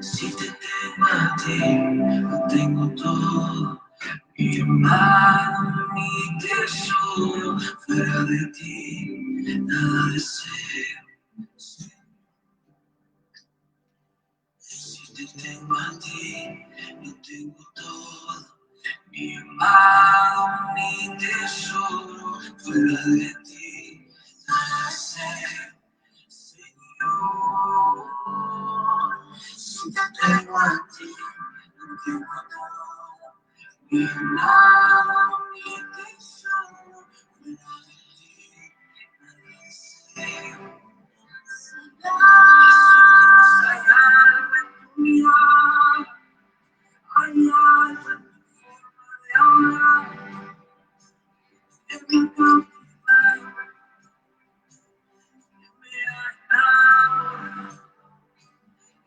Si te tengo a ti, lo tengo todo. Mi hermano, mi tesoro, fuera de ti, nada deseo. Si te tengo a ti, lo tengo todo. Mi amado, mi tesoro, fuera de ti, nada deseo, Señor. Si te tengo a ti, lo tengo todo. Mi amado, mi tesoro, fuera de ti, nada deseo. Hay algo en tu mirada, hay algo en tu forma de hablar, que me cautiva, que me ha enamorado,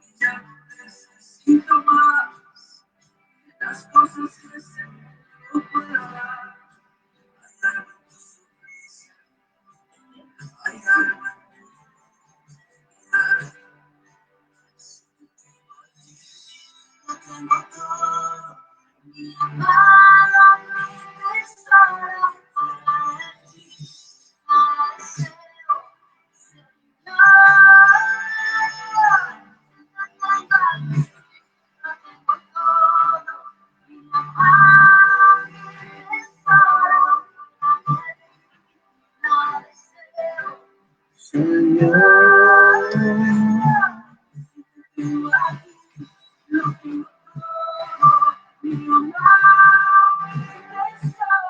y ya no necesito más las cosas que se no puedo dar. Hay algo en tu sonrisa, hay algo en tu mirada. Lo tengo todo, mi amado, mi tesoro, fuera de ti, nada deseo, Señor. Lo tengo todo, mi amado, mi tesoro, fuera de ti, nada deseo, Señor. Tengo a ti, lo tengo todo, mi amado, mi tesoro,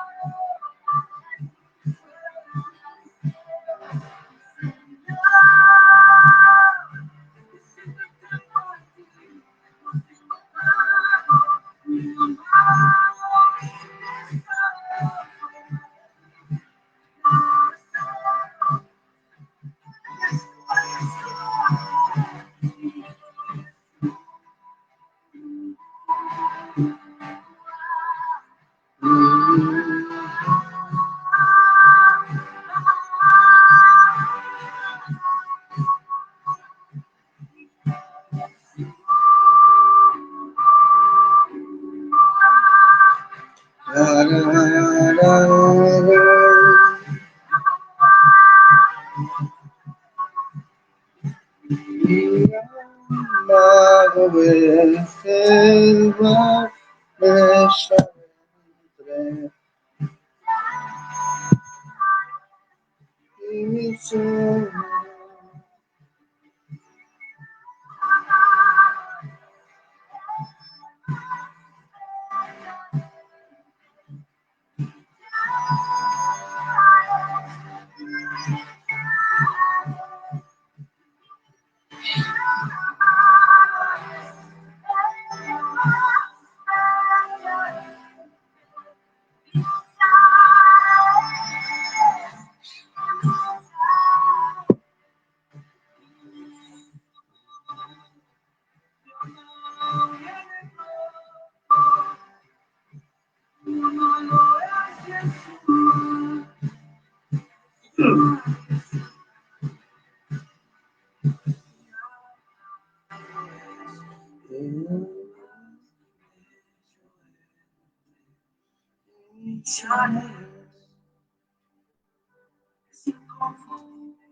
es inconfundible,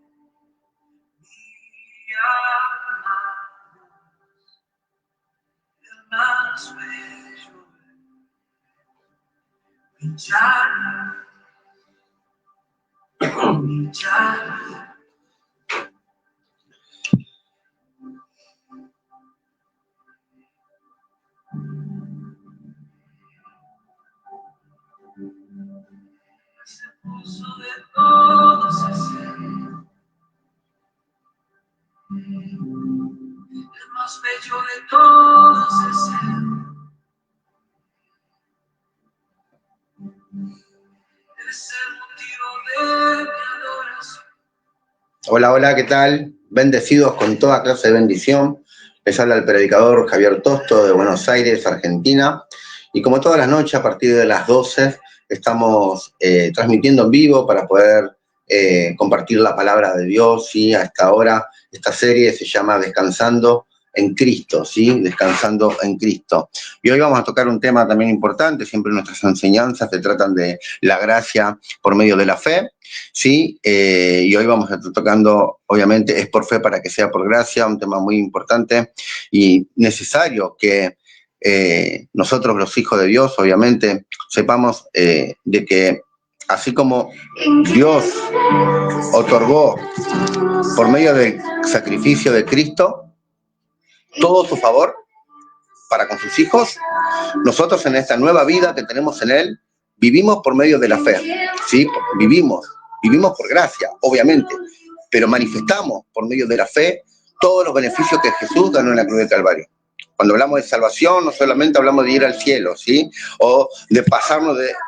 mi amado, el más bello, mi llama, mi llama. Es el pulso de todo ese ser, el más bello de todos ese ser. Es el motivo de mi adoración. Hola, hola, ¿qué tal? Bendecidos con toda clase de bendición. Les habla el predicador Javier Tosto de Buenos Aires, Argentina. Y como todas las noches, a partir de las 12, estamos transmitiendo en vivo para poder compartir la palabra de Dios, ¿sí? A esta hora, esta serie se llama Descansando en Cristo, ¿sí? Descansando en Cristo. Y hoy vamos a tocar un tema también importante, siempre nuestras enseñanzas se tratan de la gracia por medio de la fe, ¿sí? Y hoy vamos a estar tocando, obviamente, es por fe para que sea por gracia, un tema muy importante y necesario que nosotros los hijos de Dios, obviamente, sepamos de que así como Dios otorgó por medio del sacrificio de Cristo todo su favor para con sus hijos, nosotros en esta nueva vida que tenemos en Él, vivimos por medio de la fe, ¿sí? Vivimos por gracia, obviamente, pero manifestamos por medio de la fe todos los beneficios que Jesús ganó en la cruz del Calvario. Cuando hablamos de salvación, no solamente hablamos de ir al cielo, ¿sí? O de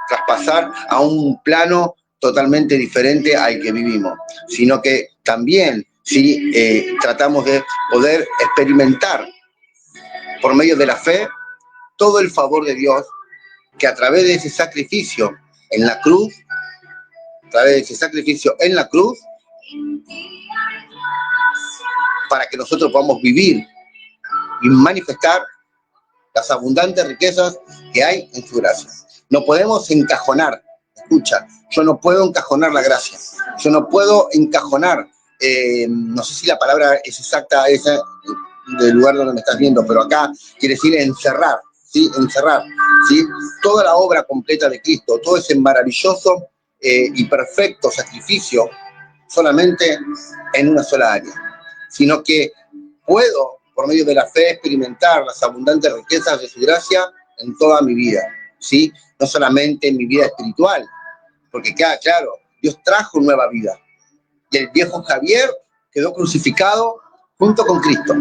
traspasar a un plano totalmente diferente al que vivimos, sino que también, ¿sí? Tratamos de poder experimentar por medio de la fe todo el favor de Dios que a través de ese sacrificio en la cruz, para que nosotros podamos vivir y manifestar las abundantes riquezas que hay en su gracia. No podemos encajonar, escucha, yo no puedo encajonar la gracia, yo no puedo encajonar, no sé si la palabra es exacta esa del lugar donde me estás viendo, pero acá quiere decir encerrar, ¿sí? Encerrar, ¿sí? Toda la obra completa de Cristo, todo ese maravilloso y perfecto sacrificio solamente en una sola área, sino que puedo, por medio de la fe, experimentar las abundantes riquezas de su gracia en toda mi vida, ¿sí? No solamente en mi vida espiritual, porque claro, Dios trajo nueva vida, y el viejo Javier quedó crucificado junto con Cristo,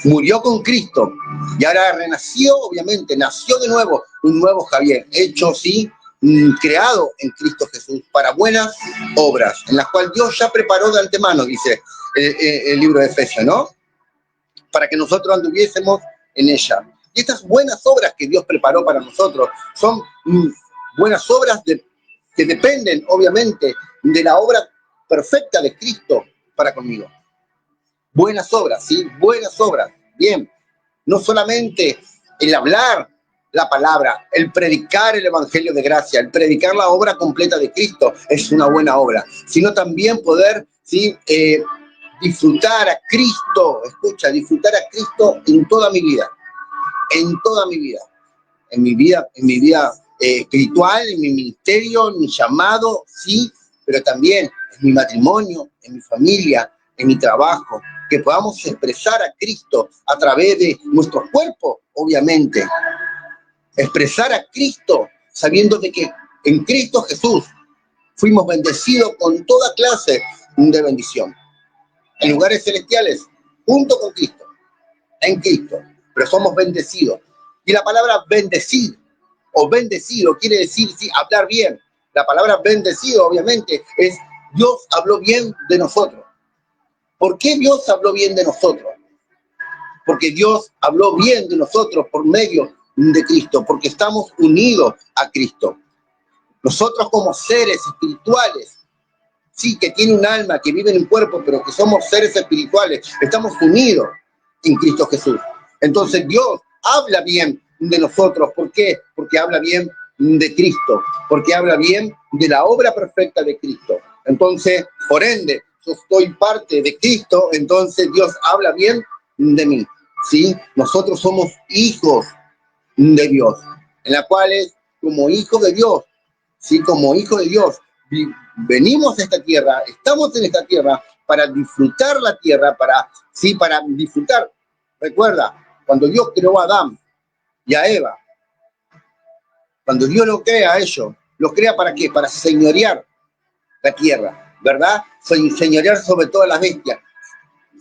murió con Cristo, y ahora renació, obviamente, nació de nuevo, un nuevo Javier, hecho, sí, creado en Cristo Jesús para buenas obras, en las cuales Dios ya preparó de antemano, dice el libro de Efesios, ¿no? Para que nosotros anduviésemos en ella. Y estas buenas obras que Dios preparó para nosotros son buenas obras que dependen, obviamente, de la obra perfecta de Cristo para conmigo. Buenas obras, ¿sí? Buenas obras. Bien, no solamente el hablar la palabra, el predicar el evangelio de gracia, el predicar la obra completa de Cristo es una buena obra, sino también poder, ¿sí? Disfrutar a Cristo, escucha, disfrutar a Cristo en toda mi vida, en toda mi vida, en mi vida espiritual, en mi ministerio, en mi llamado, sí, pero también en mi matrimonio, en mi familia, en mi trabajo, que podamos expresar a Cristo a través de nuestro cuerpo, obviamente, expresar a Cristo sabiendo de que en Cristo Jesús fuimos bendecidos con toda clase de bendición. En lugares celestiales, junto con Cristo, en Cristo, pero somos bendecidos. Y la palabra bendecir o bendecido quiere decir, sí, hablar bien. La palabra bendecido, obviamente, es Dios habló bien de nosotros. ¿Por qué Dios habló bien de nosotros? Porque Dios habló bien de nosotros por medio de Cristo, porque estamos unidos a Cristo. Nosotros como seres espirituales, sí, que tiene un alma, que vive en un cuerpo, pero que somos seres espirituales, estamos unidos en Cristo Jesús. Entonces Dios habla bien de nosotros. ¿Por qué? Porque habla bien de Cristo, porque habla bien de la obra perfecta de Cristo. Entonces, por ende, yo soy parte de Cristo, entonces Dios habla bien de mí, ¿sí? Nosotros somos hijos de Dios, en la cual es como hijo de Dios, ¿sí? Como hijo de Dios, venimos a esta tierra, estamos en esta tierra para disfrutar la tierra, para disfrutar. Recuerda, cuando Dios creó a Adán y a Eva, cuando Dios lo crea a ellos, ¿los crea para qué? Para señorear la tierra, ¿verdad? Señorear sobre todas las bestias,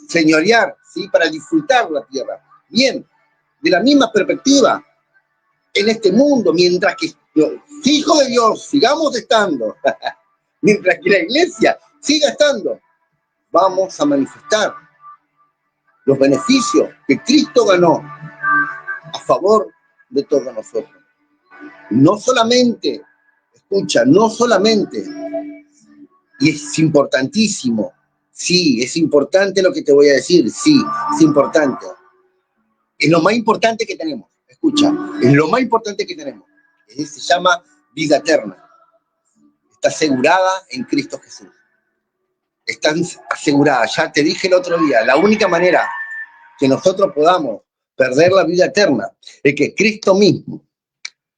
señorear, ¿sí? Para disfrutar la tierra. Bien, de la misma perspectiva, en este mundo, mientras que los hijos de Dios sigamos estando, mientras que la iglesia siga estando, vamos a manifestar los beneficios que Cristo ganó a favor de todos nosotros. No solamente, escucha, no solamente Y es importantísimo. Sí, es importante lo que te voy a decir. Sí, es importante. Es lo más importante que tenemos. Escucha, es lo más importante que tenemos. Se llama vida eterna. Está asegurada en Cristo Jesús. Está asegurada. Ya te dije el otro día, la única manera que nosotros podamos perder la vida eterna es que Cristo mismo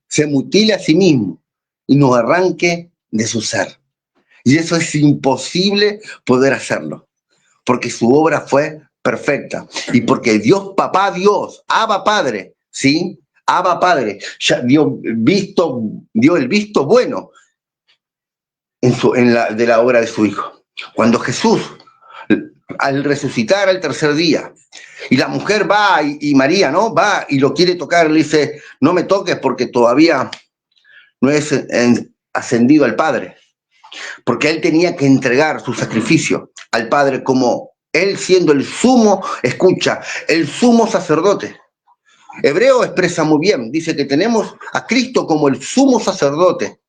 se mutile a sí mismo y nos arranque de su ser. Y eso es imposible poder hacerlo, porque su obra fue perfecta y porque Dios, papá Dios, Abba Padre, ¿sí? Abba Padre, ya dio el visto bueno de la obra de su Hijo. Cuando Jesús, al resucitar al tercer día, y la mujer va y María, ¿no? Va y lo quiere tocar, le dice, no me toques porque todavía no es ascendido al Padre. Porque él tenía que entregar su sacrificio al Padre como él siendo el sumo, escucha, el sumo sacerdote. Hebreo expresa muy bien, dice que tenemos a Cristo como el sumo sacerdote,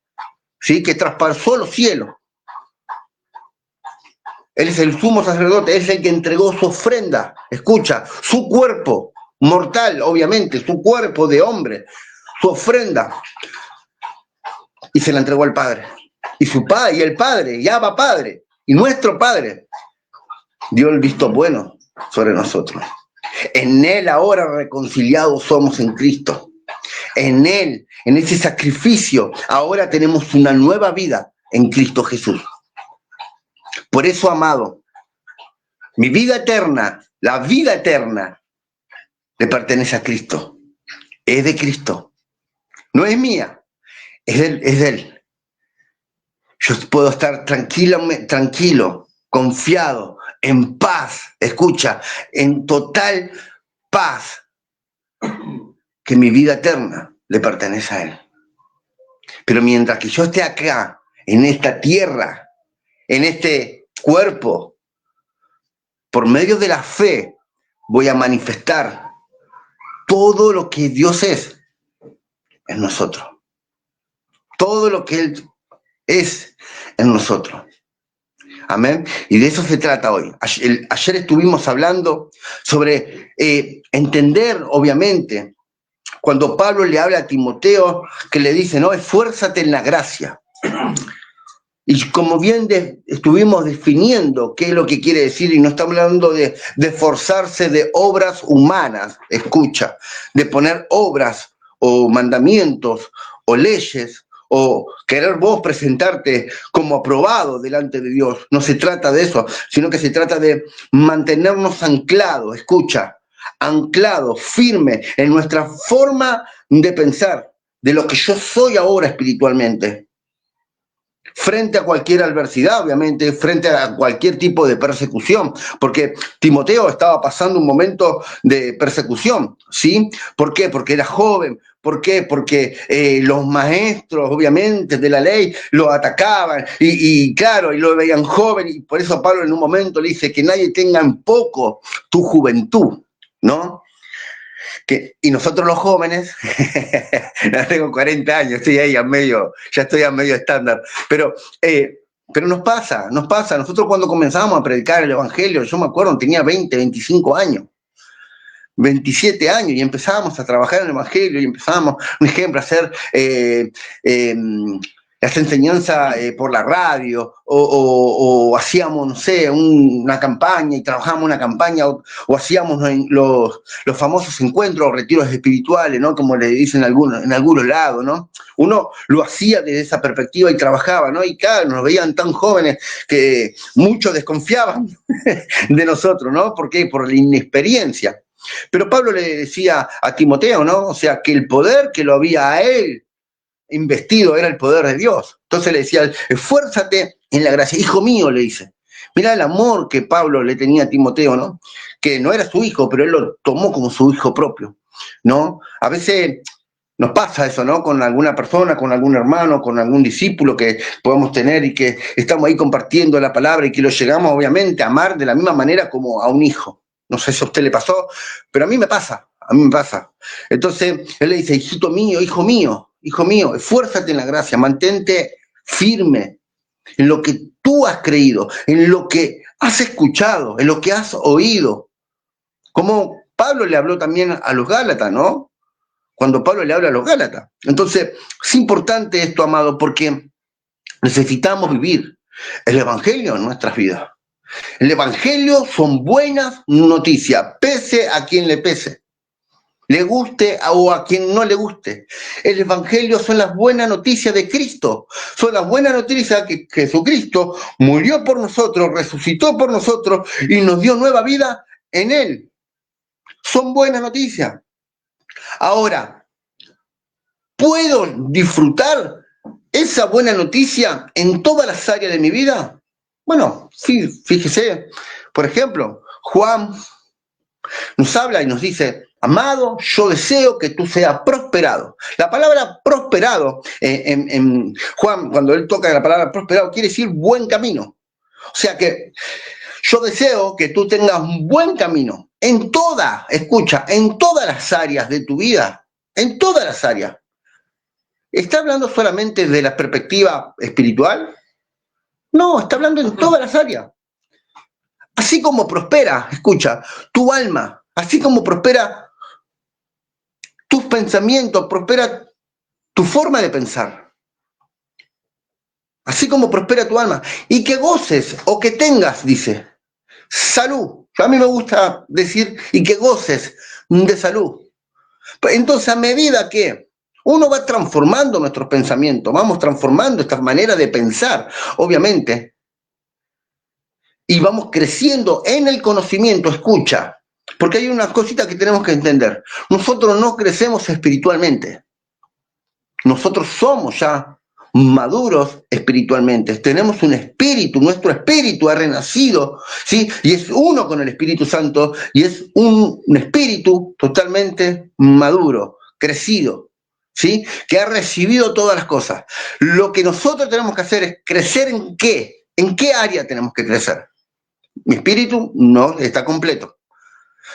¿sí? Que traspasó los cielos. Él es el sumo sacerdote, es el que entregó su ofrenda, escucha, su cuerpo mortal, obviamente, su cuerpo de hombre, su ofrenda, y se la entregó al Padre. Y su Padre, y el Padre, y Abba Padre, y nuestro Padre, dio el visto bueno sobre nosotros. En Él ahora reconciliados somos en Cristo. En Él, en ese sacrificio, ahora tenemos una nueva vida en Cristo Jesús. Por eso, amado, mi vida eterna, la vida eterna, le pertenece a Cristo. Es de Cristo. No es mía, es de Él. Yo puedo estar tranquilo, confiado, en paz, escucha, en total paz, que mi vida eterna le pertenece a Él. Pero mientras que yo esté acá, en esta tierra, en este cuerpo, por medio de la fe, voy a manifestar todo lo que Dios es en nosotros. Todo lo que Él es en nosotros. Amén. Y de eso se trata hoy. Ayer estuvimos hablando sobre entender, obviamente, cuando Pablo le habla a Timoteo, que le dice, no, esfuérzate en la gracia. Y como bien estuvimos definiendo qué es lo que quiere decir, y no estamos hablando de esforzarse de obras humanas, escucha, de poner obras o mandamientos o leyes, o querer vos presentarte como aprobado delante de Dios. No se trata de eso, sino que se trata de mantenernos anclados, escucha, anclados, firmes en nuestra forma de pensar, de lo que yo soy ahora espiritualmente. Frente a cualquier adversidad, obviamente, frente a cualquier tipo de persecución, porque Timoteo estaba pasando un momento de persecución, ¿sí? ¿Por qué? Porque era joven. ¿Por qué? Porque los maestros, obviamente, de la ley lo atacaban y claro, y lo veían joven, y por eso Pablo en un momento le dice que nadie tenga en poco tu juventud, ¿no? Y nosotros los jóvenes, ya tengo 40 años, estoy ahí ya estoy a medio estándar, pero nos pasa, nosotros cuando comenzamos a predicar el Evangelio, yo me acuerdo, tenía 20, 25 años, 27 años, y empezábamos a trabajar en el Evangelio, y empezábamos, un ejemplo, a hacer esta enseñanza por la radio, o hacíamos, no sé, una campaña, y trabajábamos una campaña, o hacíamos los famosos encuentros o retiros espirituales, ¿no? Como le dicen en algunos lados, ¿no? Uno lo hacía desde esa perspectiva y trabajaba, ¿no? Y claro, nos veían tan jóvenes que muchos desconfiaban de nosotros, ¿no? ¿Por qué? Por la inexperiencia. Pero Pablo le decía a Timoteo, ¿no? O sea, que el poder que lo había a él investido era el poder de Dios. Entonces le decía, esfuérzate en la gracia. Hijo mío, le dice. Mira el amor que Pablo le tenía a Timoteo, ¿no? Que no era su hijo, pero él lo tomó como su hijo propio, ¿no? A veces nos pasa eso, ¿no? Con alguna persona, con algún hermano, con algún discípulo que podemos tener y que estamos ahí compartiendo la palabra y que lo llegamos, obviamente, a amar de la misma manera como a un hijo. No sé si a usted le pasó, pero a mí me pasa. Entonces, él le dice, hijo mío, esfuérzate en la gracia, mantente firme, en lo que tú has creído, en lo que has escuchado, en lo que has oído. Como Pablo le habló también a los Gálatas, ¿no? Cuando Pablo le habla a los Gálatas. Entonces, es importante esto, amado, porque necesitamos vivir el Evangelio en nuestras vidas. El Evangelio son buenas noticias, pese a quien le pese, le guste o a quien no le guste. El Evangelio son las buenas noticias de Cristo, son las buenas noticias que Jesucristo murió por nosotros, resucitó por nosotros y nos dio nueva vida en Él. Son buenas noticias. Ahora, ¿puedo disfrutar esa buena noticia en todas las áreas de mi vida? Bueno, sí, fíjese, por ejemplo, Juan nos habla y nos dice, amado, yo deseo que tú seas prosperado. La palabra prosperado, en Juan, cuando él toca la palabra prosperado, quiere decir buen camino. O sea que yo deseo que tú tengas un buen camino en escucha, en todas las áreas de tu vida, en todas las áreas. ¿Está hablando solamente de la perspectiva espiritual? No, está hablando en todas las áreas. Así como prospera, escucha, tu alma, así como prospera tus pensamientos, prospera tu forma de pensar. Así como prospera tu alma. Y que goces o que tengas, dice, salud. A mí me gusta decir, y que goces de salud. Entonces, a medida que uno va transformando nuestros pensamientos, vamos transformando esta manera de pensar, obviamente, y vamos creciendo en el conocimiento, escucha, porque hay una cosita que tenemos que entender. Nosotros no crecemos espiritualmente. Nosotros somos ya maduros espiritualmente. Tenemos un espíritu, nuestro espíritu ha renacido, ¿sí? Y es uno con el Espíritu Santo y es un espíritu totalmente maduro, crecido, ¿sí? Que ha recibido todas las cosas. Lo que nosotros tenemos que hacer es crecer ¿en qué? ¿En qué área tenemos que crecer? Mi espíritu no está completo.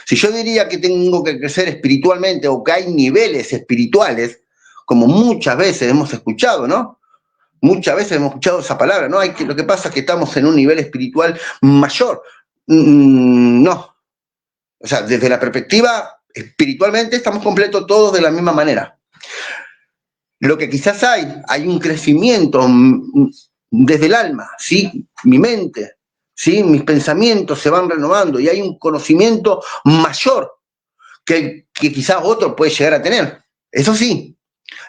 Si yo diría que tengo que crecer espiritualmente o que hay niveles espirituales, como muchas veces hemos escuchado, ¿no? Muchas veces hemos escuchado esa palabra, ¿no? Lo que pasa es que estamos en un nivel espiritual mayor. No. O sea, desde la perspectiva espiritualmente estamos completos todos de la misma manera. Lo que quizás hay un crecimiento desde el alma, ¿sí? Mi mente, ¿sí? Mis pensamientos se van renovando y hay un conocimiento mayor que quizás otro puede llegar a tener. Eso sí.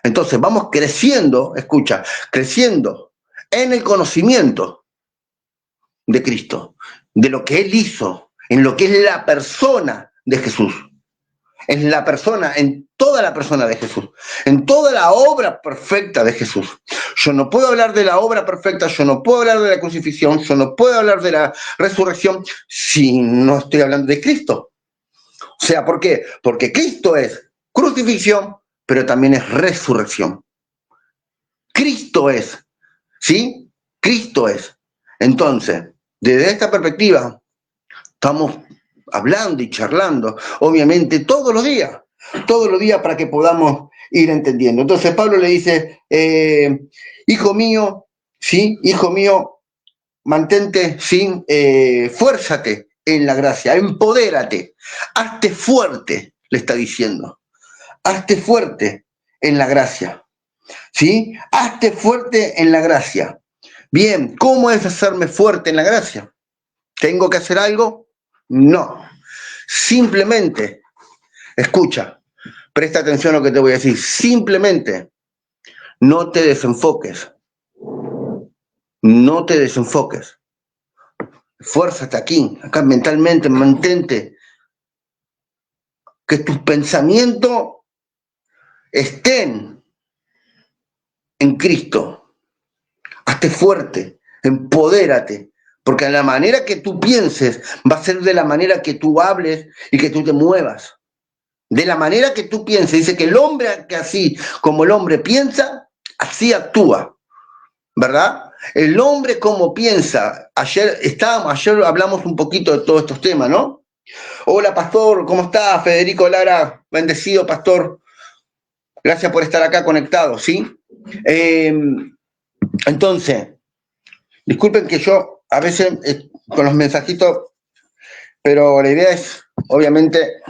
Entonces vamos creciendo, escucha, creciendo en el conocimiento de Cristo, de lo que Él hizo, en lo que es la persona de Jesús. En la persona, en toda la persona de Jesús, en toda la obra perfecta de Jesús. Yo no puedo hablar de la obra perfecta, yo no puedo hablar de la crucifixión, yo no puedo hablar de la resurrección si no estoy hablando de Cristo. O sea, ¿por qué? Porque Cristo es crucifixión, pero también es resurrección. Cristo es, ¿sí? Cristo es. Entonces, desde esta perspectiva, estamos hablando y charlando, obviamente, todos los días para que podamos ir entendiendo. Entonces, Pablo le dice, hijo mío, ¿sí? Hijo mío, mantente, ¿sí? Fuérzate en la gracia, empodérate, hazte fuerte, le está diciendo, hazte fuerte en la gracia, ¿sí? Hazte fuerte en la gracia. Bien, ¿cómo es hacerme fuerte en la gracia? ¿Tengo que hacer algo? No. Simplemente, escucha, presta atención a lo que te voy a decir, simplemente no te desenfoques. No te desenfoques. Fuérzate aquí, acá mentalmente, mantente. Que tus pensamientos estén en Cristo. Hazte fuerte, empodérate, porque la manera que tú pienses va a ser de la manera que tú hables y que tú te muevas. De la manera que tú pienses. Dice que el hombre, que así como el hombre piensa, así actúa, ¿verdad? El hombre como piensa. Ayer hablamos un poquito de todos estos temas, ¿no? Hola, pastor, ¿cómo está? Federico Lara, bendecido, pastor. Gracias por estar acá conectado, ¿sí? Entonces, Disculpen que yo a veces con los mensajitos, pero la idea es, obviamente,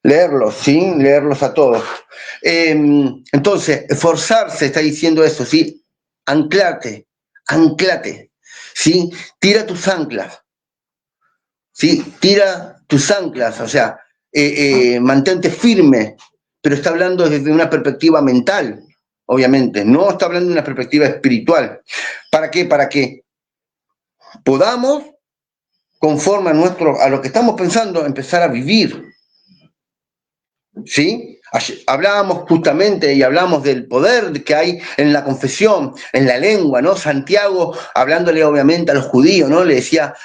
leerlos, ¿sí? Leerlos a todos. Entonces, esforzarse, está diciendo eso, ¿sí? Anclate, anclate, ¿sí? Tira tus anclas, ¿sí? Tira tus anclas, o sea, mantente firme, pero está hablando desde una perspectiva mental, obviamente, no está hablando de una perspectiva espiritual. ¿Para qué? Para que podamos, conforme a lo que estamos pensando, empezar a vivir, ¿sí? Hablábamos justamente y hablamos del poder que hay en la confesión, en la lengua, ¿no? Santiago, hablándole obviamente a los judíos, ¿no? Le decía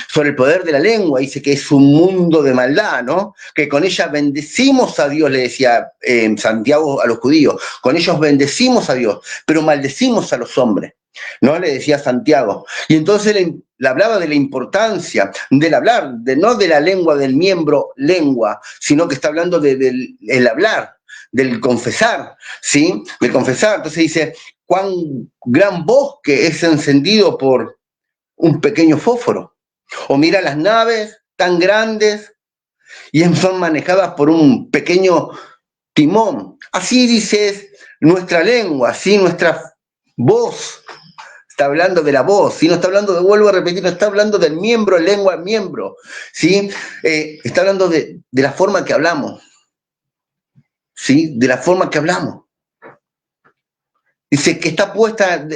sobre el poder de la lengua, dice que es un mundo de maldad, ¿no? Que con ella bendecimos a Dios, le decía Santiago a los judíos, con ellos bendecimos a Dios, pero maldecimos a los hombres. ¿No? Le decía Santiago. Y entonces le hablaba de la importancia del hablar, no de la lengua, del miembro lengua, sino que está hablando del hablar, del confesar, ¿sí? Del confesar. Entonces dice, cuán gran bosque es encendido por un pequeño fósforo. O mira las naves tan grandes y son manejadas por un pequeño timón. Así dice nuestra lengua, ¿sí? Nuestra voz. Está hablando de la voz, ¿sí? No está hablando vuelvo a repetir, no está hablando del miembro, lengua, miembro, ¿sí? Está hablando de la forma que hablamos, ¿sí? De la forma que hablamos. Dice que está puesta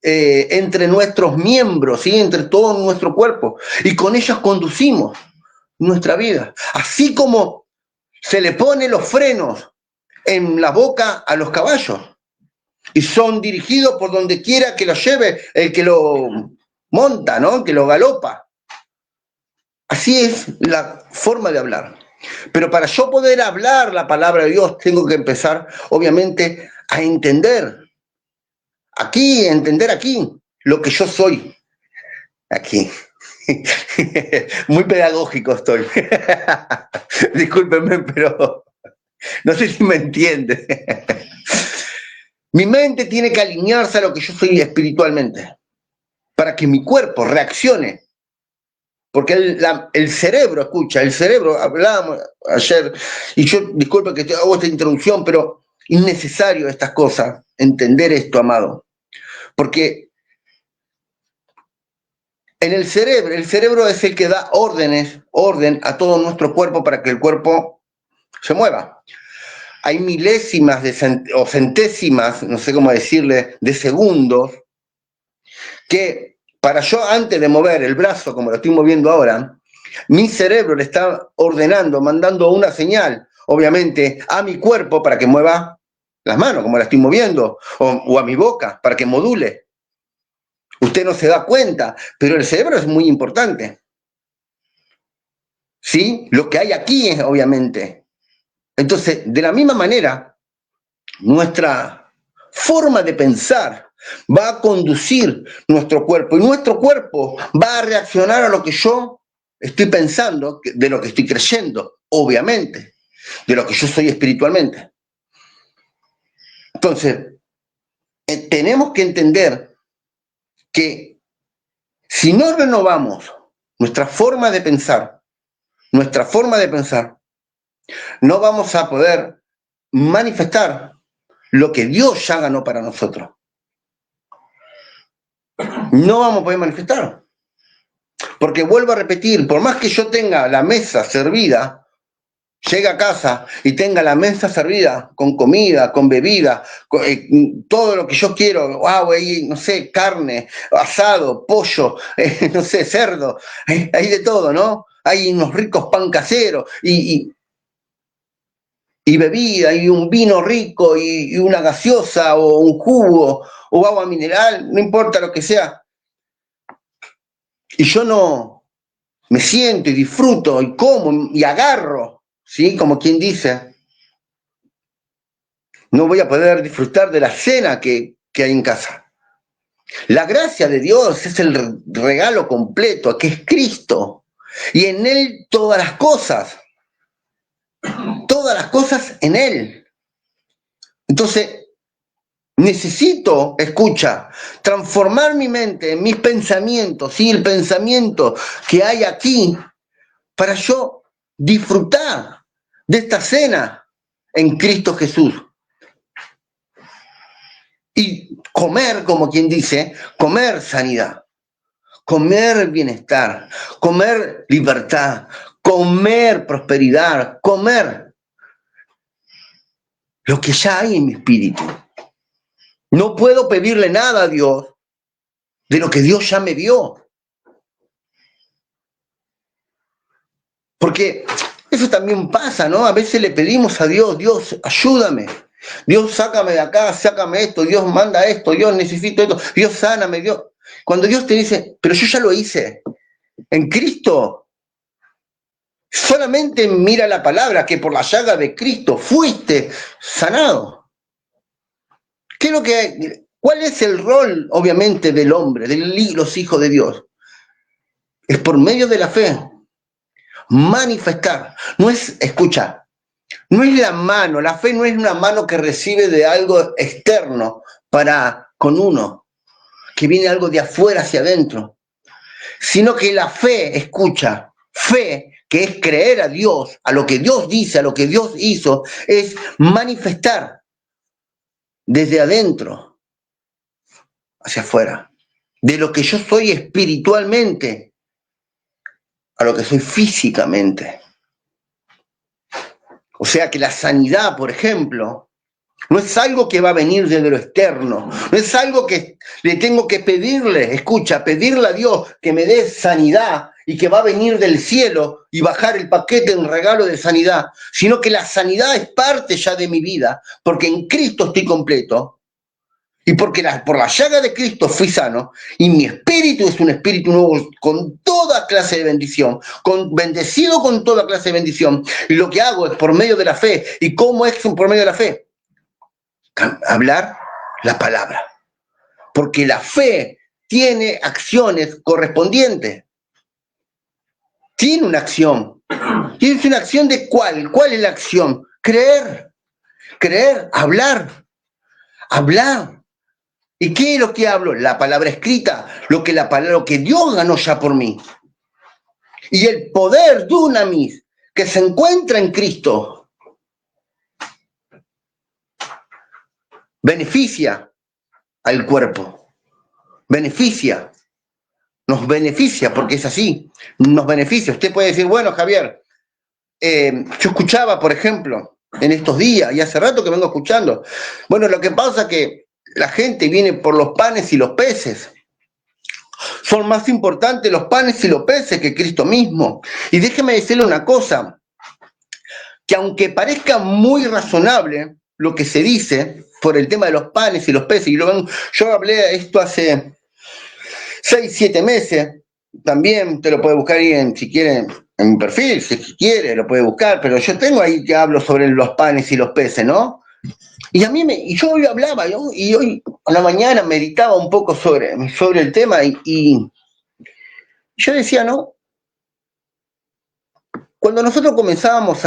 entre nuestros miembros, ¿sí? Entre todo nuestro cuerpo, y con ellas conducimos nuestra vida. Así como se le pone los frenos en la boca a los caballos, y son dirigidos por donde quiera que lo lleve el que lo monta, ¿no? Que lo galopa. Así es la forma de hablar. Pero para yo poder hablar la palabra de Dios, tengo que empezar, obviamente, a entender aquí, lo que yo soy. Aquí. Muy pedagógico estoy. Discúlpenme, pero no sé si me entiende. Mi mente tiene que alinearse a lo que yo soy espiritualmente, para que mi cuerpo reaccione. Porque el cerebro, escucha, el cerebro, hablábamos ayer, y yo, disculpa que hago esta introducción, pero es necesario estas cosas, entender esto, amado. Porque en el cerebro es el que da orden a todo nuestro cuerpo para que el cuerpo se mueva. Hay milésimas o centésimas, no sé cómo decirle, de segundos, que para yo antes de mover el brazo, como lo estoy moviendo ahora, mi cerebro le está ordenando, mandando una señal, obviamente, a mi cuerpo para que mueva las manos, como la estoy moviendo, o a mi boca, para que module. Usted no se da cuenta, pero el cerebro es muy importante. ¿Sí? Lo que hay aquí es, obviamente. Entonces, de la misma manera, nuestra forma de pensar va a conducir nuestro cuerpo y nuestro cuerpo va a reaccionar a lo que yo estoy pensando, de lo que estoy creyendo, obviamente, de lo que yo soy espiritualmente. Entonces, tenemos que entender que si no renovamos nuestra forma de pensar, no vamos a poder manifestar lo que Dios ya ganó para nosotros. No vamos a poder manifestar. Porque vuelvo a repetir, por más que yo tenga la mesa servida, llegue a casa y tenga la mesa servida con comida, con bebida, con, todo lo que yo quiero, no sé, carne, asado, pollo, no sé, cerdo, hay de todo, ¿no? Hay unos ricos pan caseros y bebida, y un vino rico, y una gaseosa, o un jugo, o agua mineral, no importa lo que sea. Y yo no me siento y disfruto y como y agarro, ¿sí? Como quien dice, no voy a poder disfrutar de la cena que hay en casa. La gracia de Dios es el regalo completo, que es Cristo. Y en Él todas las cosas en Él. Entonces, Necesito, escucha, transformar mi mente, mis pensamientos, ¿sí? El pensamiento que hay aquí para yo disfrutar de esta cena en Cristo Jesús. Y comer, como quien dice, comer sanidad, comer bienestar, comer libertad, comer prosperidad, comer lo que ya hay en mi espíritu. No puedo pedirle nada a Dios de lo que Dios ya me dio. Porque eso también pasa, ¿no? A veces le pedimos a Dios, Dios, ayúdame. Dios, sácame de acá, sácame esto, Dios manda esto, Dios necesito esto, Dios sáname, Dios. Cuando Dios te dice, pero yo ya lo hice, en Cristo, solamente mira la palabra, que por la llaga de Cristo fuiste sanado. ¿Qué es lo que, cuál es el rol, obviamente, del hombre, de los hijos de Dios? Es por medio de la fe, manifestar. No es, escucha, no es la mano, la fe no es una mano que recibe de algo externo para con uno, que viene algo de afuera hacia adentro, sino que la fe, escucha, fe, que es creer a Dios, a lo que Dios dice, a lo que Dios hizo, es manifestar desde adentro hacia afuera, de lo que yo soy espiritualmente a lo que soy físicamente. O sea que la sanidad, por ejemplo, no es algo que va a venir desde lo externo, no es algo que le tengo que pedirle, escucha, pedirle a Dios que me dé sanidad y que va a venir del cielo y bajar el paquete en regalo de sanidad, sino que la sanidad es parte ya de mi vida, porque en Cristo estoy completo y porque por la llaga de Cristo fui sano y mi espíritu es un espíritu nuevo con toda clase de bendición, bendecido con toda clase de bendición. Y lo que hago es por medio de la fe. ¿Y cómo es por medio de la fe? Hablar la palabra, porque la fe tiene acciones correspondientes, tiene una acción. ¿Tienes una acción de cuál? ¿Cuál es la acción? Creer, hablar. ¿Y qué es lo que hablo? La palabra escrita, lo que Dios ganó ya por mí. Y el poder dunamis que se encuentra en Cristo beneficia al cuerpo, nos beneficia, porque es así, nos beneficia. Usted puede decir, bueno, Javier, yo escuchaba, por ejemplo, en estos días, y hace rato que vengo escuchando, bueno, lo que pasa es que la gente viene por los panes y los peces. Son más importantes los panes y los peces que Cristo mismo. Y déjeme decirle una cosa, que aunque parezca muy razonable lo que se dice por el tema de los panes y los peces, y yo hablé de esto hace 6, 7 meses, también te lo puede buscar ahí si quieren en mi perfil, si quiere, lo puede buscar, pero yo tengo ahí que hablo sobre los panes y los peces, ¿no? Y yo hoy hablaba, ¿no? Y hoy a la mañana meditaba un poco sobre el tema y yo decía, ¿no? Cuando nosotros comenzábamos,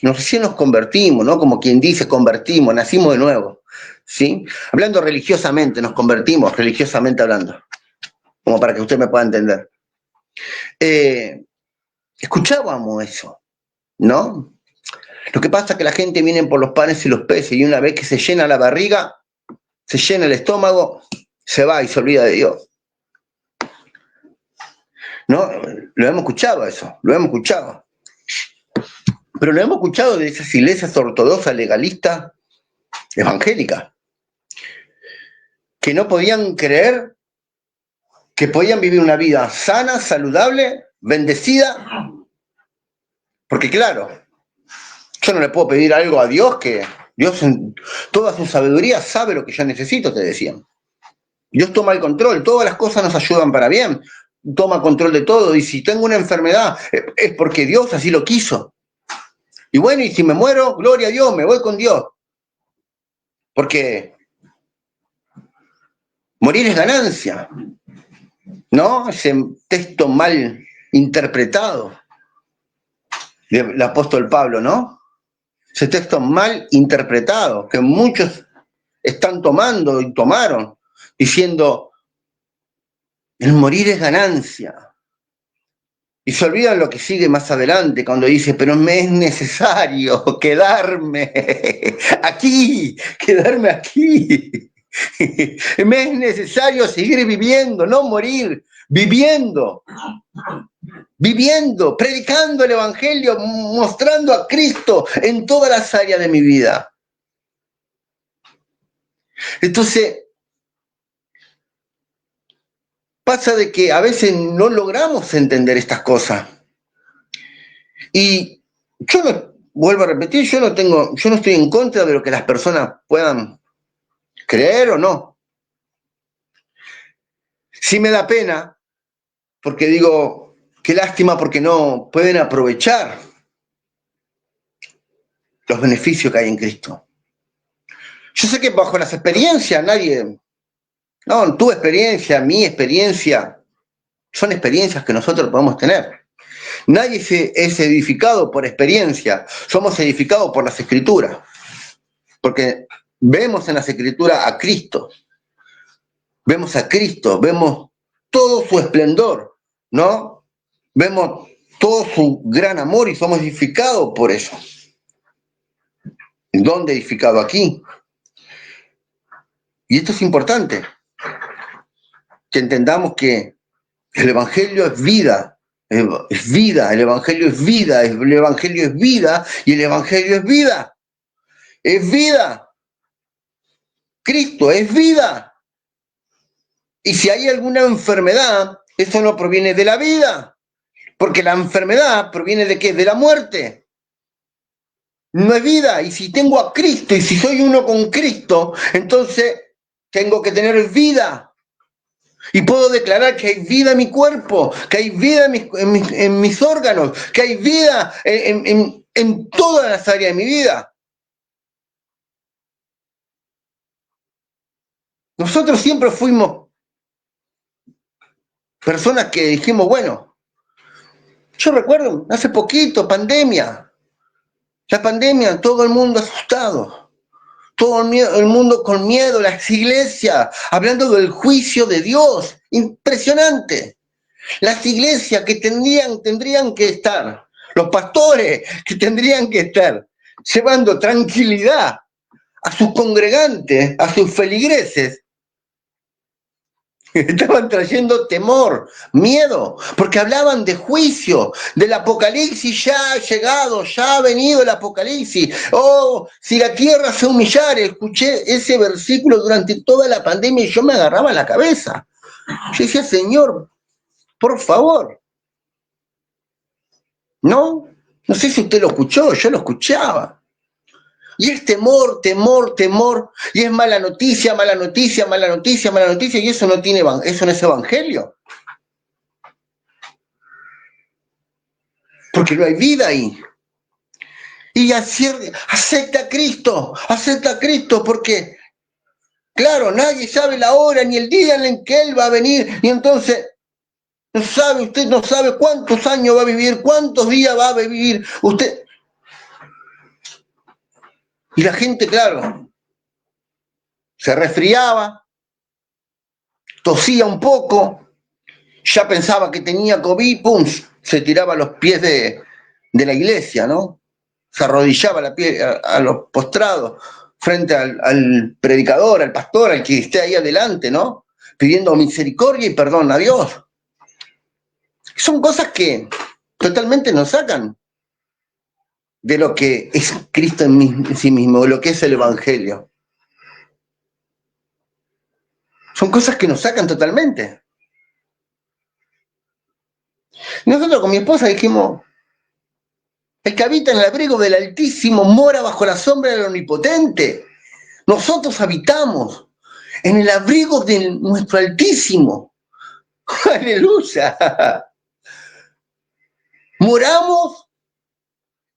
recién nos convertimos, ¿no? Como quien dice, convertimos, nacimos de nuevo, ¿sí? Hablando religiosamente, nos convertimos, religiosamente hablando, como para que usted me pueda entender. Escuchábamos eso, ¿no? Lo que pasa es que la gente viene por los panes y los peces y una vez que se llena la barriga, se llena el estómago, se va y se olvida de Dios. ¿No? Lo hemos escuchado eso, lo hemos escuchado. Pero lo hemos escuchado de esas iglesias ortodoxas, legalistas, evangélicas, que no podían creer que podían vivir una vida sana, saludable, bendecida, porque claro, yo no le puedo pedir algo a Dios que Dios en toda su sabiduría sabe lo que yo necesito, te decían. Dios toma el control, todas las cosas nos ayudan para bien, toma control de todo, y si tengo una enfermedad es porque Dios así lo quiso. Y bueno, y si me muero, gloria a Dios, me voy con Dios. Porque morir es ganancia, ¿no? Ese texto mal interpretado del apóstol Pablo, ¿no? Ese texto mal interpretado, que muchos están tomando y tomaron, diciendo, el morir es ganancia. Y se olvidan lo que sigue más adelante cuando dice, pero me es necesario quedarme aquí, quedarme aquí. Me es necesario seguir viviendo, no morir, viviendo, predicando el Evangelio, mostrando a Cristo en todas las áreas de mi vida. Entonces, pasa de que a veces no logramos entender estas cosas. Y yo no, vuelvo a repetir, yo no estoy en contra de lo que las personas puedan creer o no. Sí me da pena, porque digo, qué lástima porque no pueden aprovechar los beneficios que hay en Cristo. Yo sé que bajo las experiencias tu experiencia, mi experiencia, son experiencias que nosotros podemos tener. Nadie es edificado por experiencia, somos edificados por las Escrituras, porque vemos en las Escrituras a Cristo, vemos todo su esplendor, ¿no? Vemos todo su gran amor y somos edificados por eso. ¿Dónde edificado? Aquí. Y esto es importante, que entendamos que el Evangelio es vida, es vida, el Evangelio es vida, el Evangelio es vida y el Evangelio es vida. Es vida. Cristo es vida. Y si hay alguna enfermedad, eso no proviene de la vida, porque la enfermedad proviene ¿de qué? De la muerte. No es vida. Y si tengo a Cristo y si soy uno con Cristo, entonces tengo que tener vida. Y puedo declarar que hay vida en mi cuerpo, que hay vida en mis órganos, que hay vida en todas las áreas de mi vida. Nosotros siempre fuimos personas que dijimos, bueno, yo recuerdo hace poquito, pandemia, la pandemia, todo el mundo asustado, todo el mundo con miedo, las iglesias, hablando del juicio de Dios, impresionante. Las iglesias que tendrían que estar, los pastores que tendrían que estar llevando tranquilidad a sus congregantes, a sus feligreses, estaban trayendo temor, miedo, porque hablaban de juicio, del apocalipsis ya ha llegado, ya ha venido el apocalipsis. Oh, si la tierra se humillara, escuché ese versículo durante toda la pandemia y yo me agarraba la cabeza. Yo decía, Señor, por favor. ¿No? No sé si usted lo escuchó, yo lo escuchaba. Y es temor, temor, temor, y es mala noticia, mala noticia, mala noticia, mala noticia, y eso no es evangelio. Porque no hay vida ahí. Y acepta a Cristo, porque, claro, nadie sabe la hora ni el día en que Él va a venir, y entonces usted no sabe cuántos años va a vivir, cuántos días va a vivir, usted. Y la gente, claro, se resfriaba, tosía un poco, ya pensaba que tenía COVID, pum, se tiraba a los pies de la iglesia, ¿no? Se arrodillaba a los postrados frente al predicador, al pastor, al que esté ahí adelante, ¿no? Pidiendo misericordia y perdón a Dios. Son cosas que totalmente nos sacan de lo que es Cristo en sí mismo, de lo que es el Evangelio. Son cosas que nos sacan totalmente. Nosotros con mi esposa dijimos, el que habita en el abrigo del Altísimo mora bajo la sombra del Omnipotente. Nosotros habitamos en el abrigo de nuestro Altísimo. ¡Aleluya! Moramos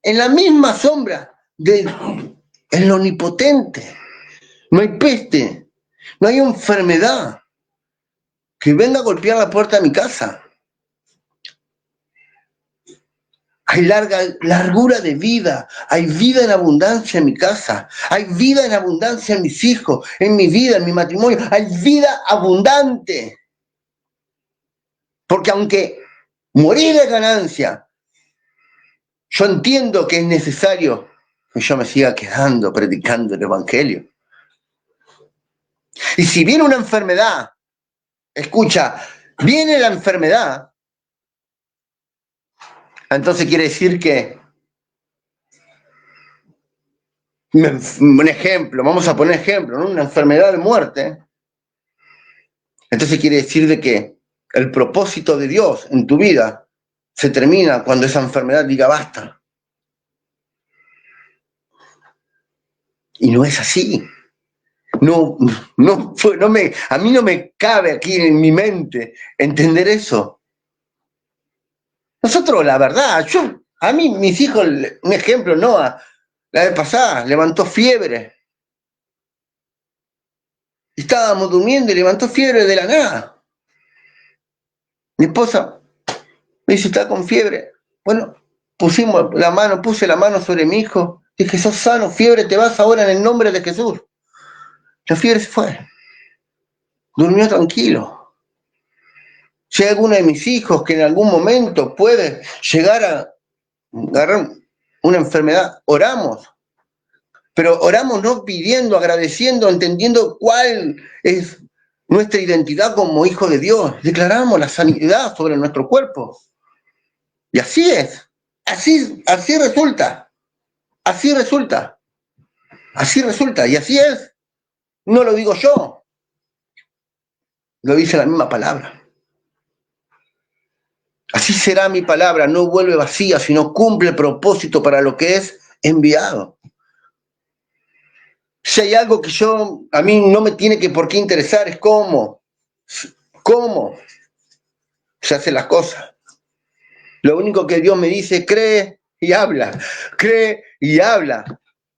en la misma sombra del Omnipotente. No hay peste, no hay enfermedad que venga a golpear la puerta de mi casa. Hay largura de vida, hay vida en abundancia en mi casa, hay vida en abundancia en mis hijos, en mi vida, en mi matrimonio, hay vida abundante. Porque aunque morir es ganancia, yo entiendo que es necesario que yo me siga quedando predicando el Evangelio. Y si viene una enfermedad, escucha, viene la enfermedad, entonces quiere decir que, un ejemplo, vamos a poner ejemplo, ¿no? Una enfermedad de muerte, entonces quiere decir de que el propósito de Dios en tu vida se termina cuando esa enfermedad diga basta. Y no es así. A mí no me cabe aquí en mi mente entender eso. Nosotros, la verdad, a mí, mis hijos, un ejemplo, Noah, la vez pasada, levantó fiebre. Estábamos durmiendo y levantó fiebre de la nada. Mi esposa me dice, está con fiebre. Bueno, puse la mano sobre mi hijo. Dije, sos sano, fiebre, te vas ahora en el nombre de Jesús. La fiebre se fue. Durmió tranquilo. Si hay alguno de mis hijos que en algún momento puede llegar a agarrar una enfermedad, oramos. Pero oramos no pidiendo, agradeciendo, entendiendo cuál es nuestra identidad como hijo de Dios. Declaramos la sanidad sobre nuestro cuerpo. Y así es. Así resulta. Así resulta. Así resulta. Y así es. No lo digo yo. Lo dice la misma palabra. Así será mi palabra. No vuelve vacía, sino cumple el propósito para lo que es enviado. Si hay algo que a mí no me tiene que por qué interesar, es cómo se hacen las cosas. Lo único que Dios me dice, cree y habla, cree y habla.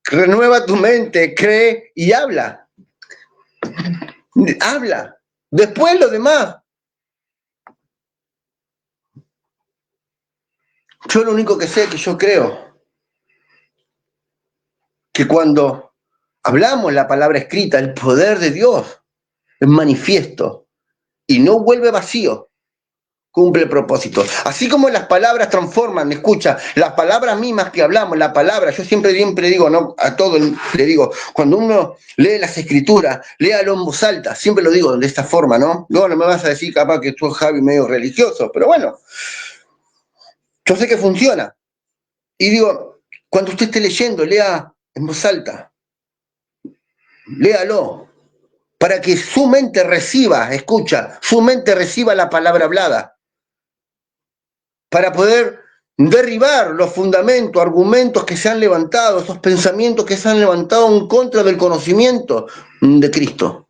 Renueva tu mente, cree y habla. Habla. Después lo demás. Yo lo único que sé es que yo creo que cuando hablamos la palabra escrita, el poder de Dios es manifiesto y no vuelve vacío. Cumple el propósito. Así como las palabras transforman, escucha, las palabras mismas que hablamos, la palabra, yo siempre digo, ¿no? A todos le digo, cuando uno lee las escrituras, léalo en voz alta, siempre lo digo de esta forma, ¿no? Luego no me vas a decir capaz que tú, Javi, medio religioso, pero bueno, yo sé que funciona. Y digo, cuando usted esté leyendo, lea en voz alta, léalo, para que su mente reciba, escucha, su mente reciba la palabra hablada. Para poder derribar los fundamentos, argumentos que se han levantado, esos pensamientos que se han levantado en contra del conocimiento de Cristo.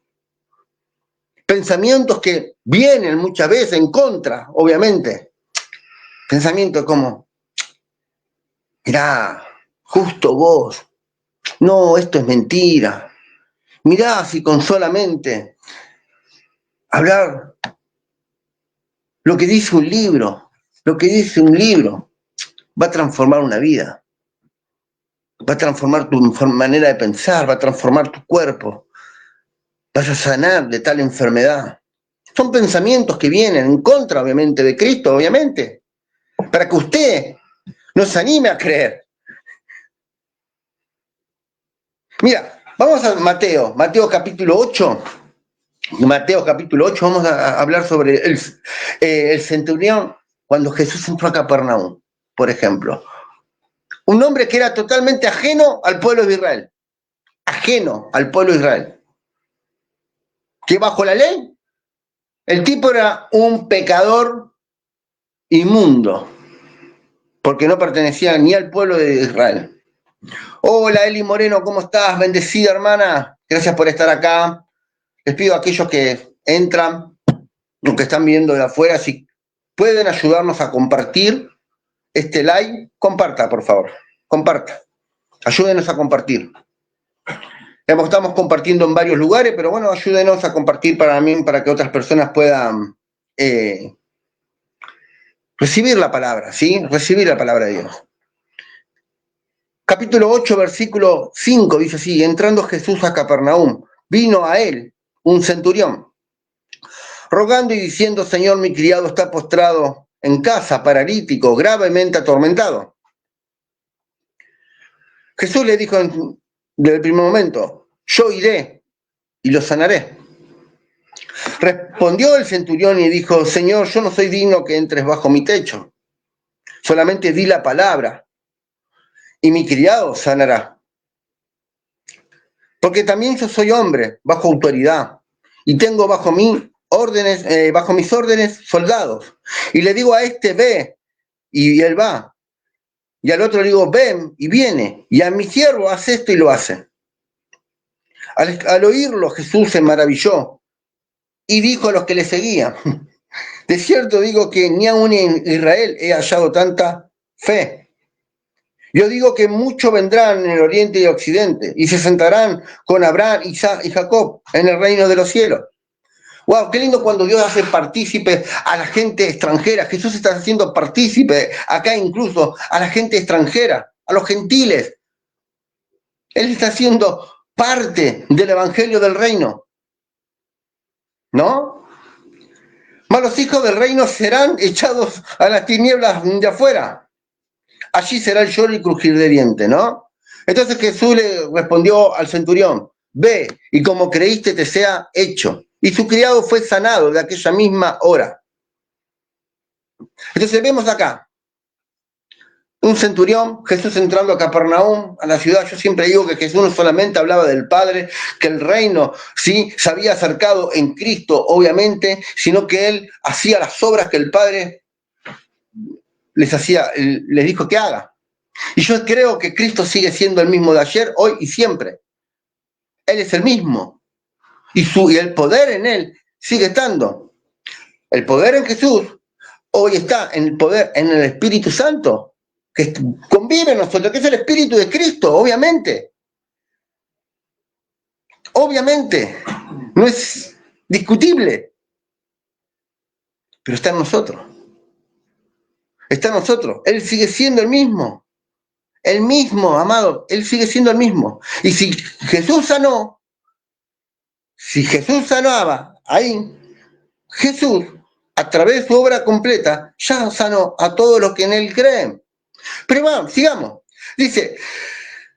Pensamientos que vienen muchas veces en contra, obviamente. Pensamientos como, mirá, justo vos, no, esto es mentira. Mirá si con solamente hablar lo que dice un libro, va a transformar una vida. Va a transformar tu manera de pensar, va a transformar tu cuerpo, vas a sanar de tal enfermedad. Son pensamientos que vienen en contra, obviamente, de Cristo, obviamente, para que usted nos anime a creer. Mira, vamos a Mateo capítulo 8. Mateo capítulo 8, vamos a hablar sobre el centurión cuando Jesús entró a Capernaum, por ejemplo. Un hombre que era totalmente ajeno al pueblo de Israel. Ajeno al pueblo de Israel. Que bajo la ley, el tipo era un pecador inmundo, porque no pertenecía ni al pueblo de Israel. Hola Eli Moreno, ¿cómo estás? Bendecida hermana, gracias por estar acá. Les pido a aquellos que entran, los que están viendo de afuera, si pueden ayudarnos a compartir este live, comparta por favor, comparta, ayúdenos a compartir. Estamos compartiendo en varios lugares, pero bueno, ayúdenos a compartir para que otras personas puedan Recibir la palabra, ¿sí? Recibir la palabra de Dios. Capítulo 8, versículo 5, dice así: entrando Jesús a Capernaum, vino a él un centurión, rogando y diciendo: Señor, mi criado está postrado en casa, paralítico, gravemente atormentado. Jesús le dijo desde el primer momento: yo iré y lo sanaré. Respondió el centurión y dijo: Señor, yo no soy digno que entres bajo mi techo. Solamente di la palabra y mi criado sanará. Porque también yo soy hombre, bajo autoridad, y tengo bajo mis órdenes soldados. Y le digo a este: ve, y él va. Y al otro le digo: ven, y viene. Y a mi siervo: haz esto, y lo hace. Al oírlo, Jesús se maravilló y dijo a los que le seguían: de cierto digo que ni aun en Israel he hallado tanta fe. Yo digo que muchos vendrán en el oriente y occidente y se sentarán con Abraham, Isaac y Jacob en el reino de los cielos. Wow, qué lindo cuando Dios hace partícipe a la gente extranjera. Jesús está haciendo partícipe acá incluso a la gente extranjera, a los gentiles. Él está haciendo parte del evangelio del reino, ¿no? Mas los hijos del reino serán echados a las tinieblas de afuera. Allí será el lloro y crujir de dientes, ¿no? Entonces Jesús le respondió al centurión: ve, y como creíste te sea hecho. Y su criado fue sanado de aquella misma hora. Entonces vemos acá un centurión, Jesús entrando a Capernaum, a la ciudad. Yo siempre digo que Jesús no solamente hablaba del Padre, que el reino sí se había acercado en Cristo, obviamente, sino que él hacía las obras que el Padre les dijo que haga. Y yo creo que Cristo sigue siendo el mismo de ayer, hoy y siempre. Él es el mismo. Y el poder en él sigue estando. El poder en Jesús hoy está en el poder en el Espíritu Santo, que convive en nosotros, que es el Espíritu de Cristo, obviamente. Obviamente. No es discutible. Pero está en nosotros. Está en nosotros. Él sigue siendo el mismo. El mismo, amado. Él sigue siendo el mismo. Y si Jesús sanó, si Jesús sanaba ahí, Jesús, a través de su obra completa, ya sanó a todos los que en él creen. Pero vamos, sigamos. Dice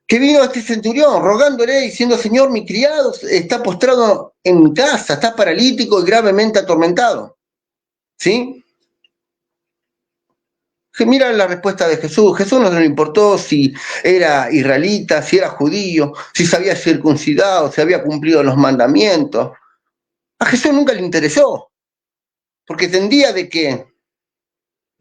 que vino este centurión rogándole, diciendo: Señor, mi criado está postrado en casa, está paralítico y gravemente atormentado. ¿Sí? Mira la respuesta de Jesús. Jesús no le importó si era israelita, si era judío, si se había circuncidado, si había cumplido los mandamientos. A Jesús nunca le interesó, porque entendía de que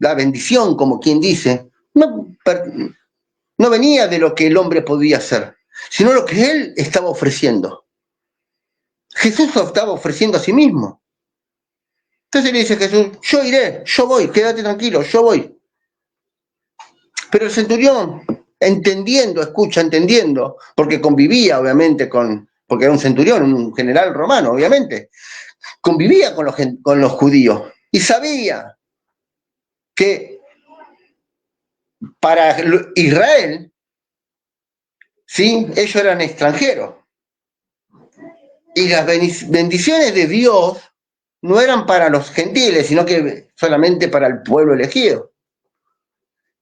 la bendición, como quien dice, no venía de lo que el hombre podía hacer, sino lo que él estaba ofreciendo. Jesús lo estaba ofreciendo a sí mismo. Entonces le dice Jesús: yo iré, yo voy, quédate tranquilo, yo voy. Pero el centurión, entendiendo, porque convivía obviamente porque era un centurión, un general romano, obviamente, convivía con los judíos y sabía que para Israel, ¿sí?, ellos eran extranjeros. Y las bendiciones de Dios no eran para los gentiles, sino que solamente para el pueblo elegido,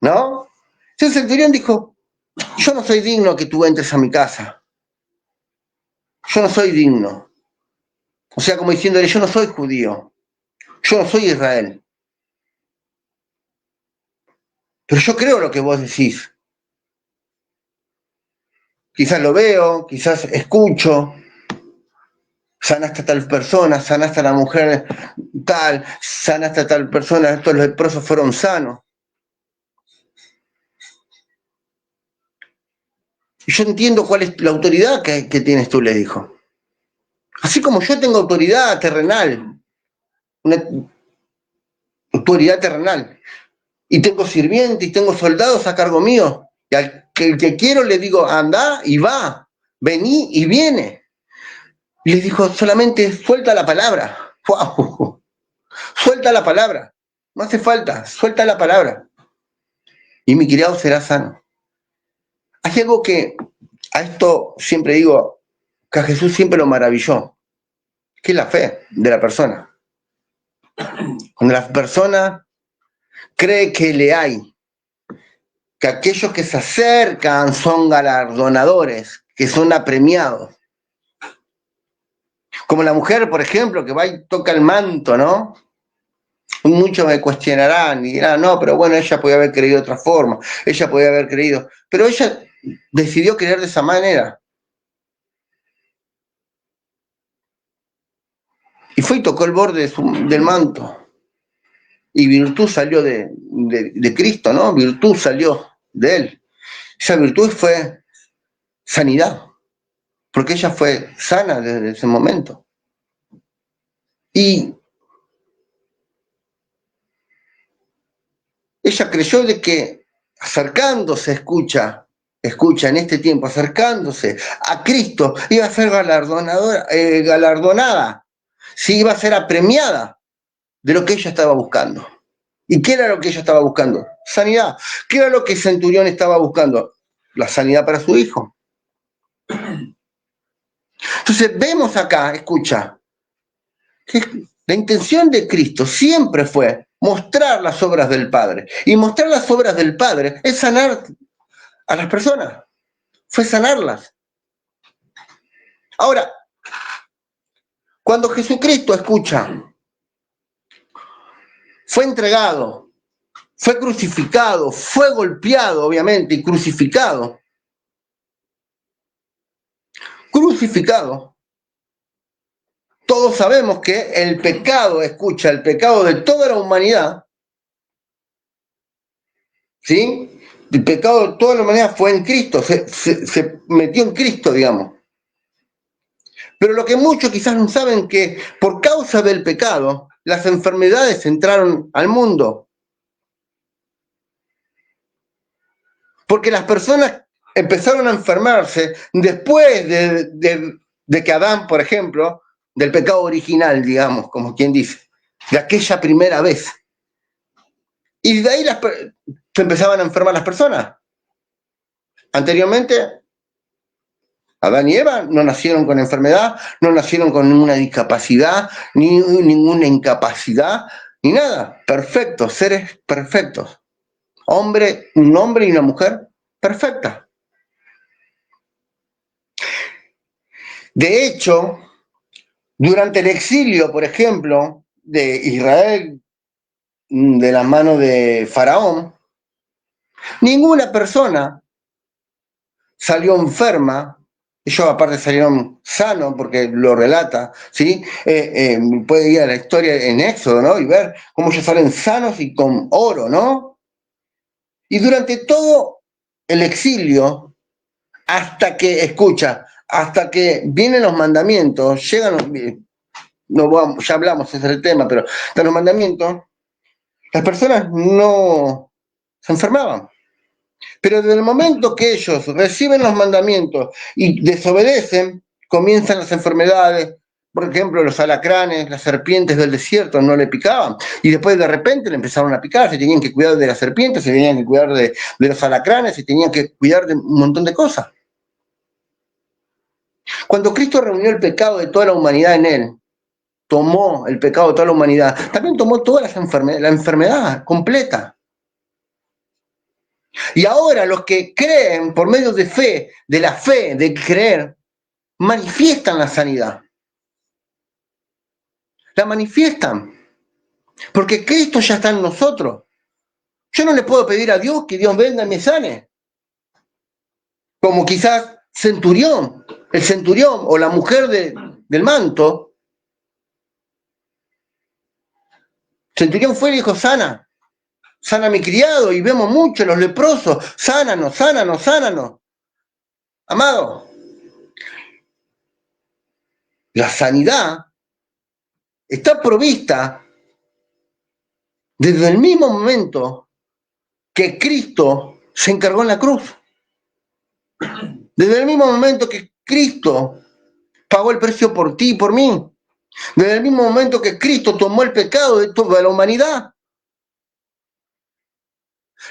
¿no? Entonces el centurión dijo: yo no soy digno que tú entres a mi casa. Yo no soy digno. O sea, como diciéndole: yo no soy judío. Yo no soy Israel. Pero yo creo lo que vos decís. Quizás lo veo, quizás escucho. Sanaste a tal persona, sanaste a la mujer tal, sanaste a tal persona, estos leprosos fueron sanos. Y yo entiendo cuál es la autoridad que tienes tú, le dijo. Así como yo tengo autoridad terrenal, una autoridad terrenal, y tengo sirvientes y tengo soldados a cargo mío, y al que quiero le digo: anda y va, vení y viene. Y les dijo: solamente suelta la palabra. ¡Wow! Suelta la palabra. No hace falta, suelta la palabra. Y mi criado será sano. Hay algo que a esto siempre digo, que a Jesús siempre lo maravilló, que es la fe de la persona. Cuando la persona cree que le hay, que aquellos que se acercan son galardonadores, que son apremiados. Como la mujer, por ejemplo, que va y toca el manto, ¿no? Muchos me cuestionarán y dirán, no, pero bueno, ella podía haber creído de otra forma, ella podía haber creído, pero ella decidió creer de esa manera. Y fue y tocó el borde del manto. Y virtud salió de Cristo, ¿no? Virtud salió de él. Esa virtud fue sanidad, porque ella fue sana desde ese momento. Y ella creyó de que acercándose, escucha en este tiempo, acercándose a Cristo, iba a ser galardonada, sí, iba a ser apremiada de lo que ella estaba buscando. ¿Y qué era lo que ella estaba buscando? Sanidad. ¿Qué era lo que Centurión estaba buscando? La sanidad para su hijo. Entonces vemos acá, escucha, que la intención de Cristo siempre fue mostrar las obras del Padre. Y mostrar las obras del Padre es sanar a las personas, fue sanarlas. Ahora, cuando Jesucristo, escucha, fue entregado, fue crucificado, fue golpeado, obviamente, y crucificado, todos sabemos que el pecado, escucha, el pecado de toda la humanidad, ¿sí? El pecado de toda la humanidad fue en Cristo, se metió en Cristo, digamos. Pero lo que muchos quizás no saben que por causa del pecado, las enfermedades entraron al mundo. Porque las personas empezaron a enfermarse después de que Adán, por ejemplo, del pecado original, digamos, como quien dice, de aquella primera vez. Y de ahí se empezaban a enfermar las personas. Anteriormente, Adán y Eva no nacieron con enfermedad, no nacieron con ninguna discapacidad, ni ninguna incapacidad, ni nada. Perfectos, seres perfectos. Un hombre y una mujer perfecta. De hecho, durante el exilio, por ejemplo, de Israel, de la mano de Faraón, ninguna persona salió enferma. Ellos aparte salieron sanos, porque lo relata, ¿sí? Puede ir a la historia en Éxodo, ¿no? Y ver cómo ellos salen sanos y con oro, ¿no? Y durante todo el exilio, hasta que vienen los mandamientos, llegan ya hablamos, ese es el tema, pero de los mandamientos, las personas no se enfermaban. Pero desde el momento que ellos reciben los mandamientos y desobedecen, comienzan las enfermedades. Por ejemplo, los alacranes, las serpientes del desierto no le picaban. Y después de repente le empezaron a picar. Se tenían que cuidar de las serpientes, se tenían que cuidar de los alacranes, se tenían que cuidar de un montón de cosas. Cuando Cristo reunió el pecado de toda la humanidad en él, tomó el pecado de toda la humanidad, también tomó toda la enfermedad completa. Y ahora los que creen por medio de fe, de la fe, de creer, manifiestan la sanidad. La manifiestan. Porque Cristo ya está en nosotros. Yo no le puedo pedir a Dios que Dios venga y me sane. Como quizás el centurión o la mujer del manto. Centurión fue y dijo, sana a mi criado, y vemos mucho los leprosos, sánanos. Amado, la sanidad está provista desde el mismo momento que Cristo se encargó en la cruz. Desde el mismo momento que Cristo pagó el precio por ti y por mí. Desde el mismo momento que Cristo tomó el pecado de toda la humanidad.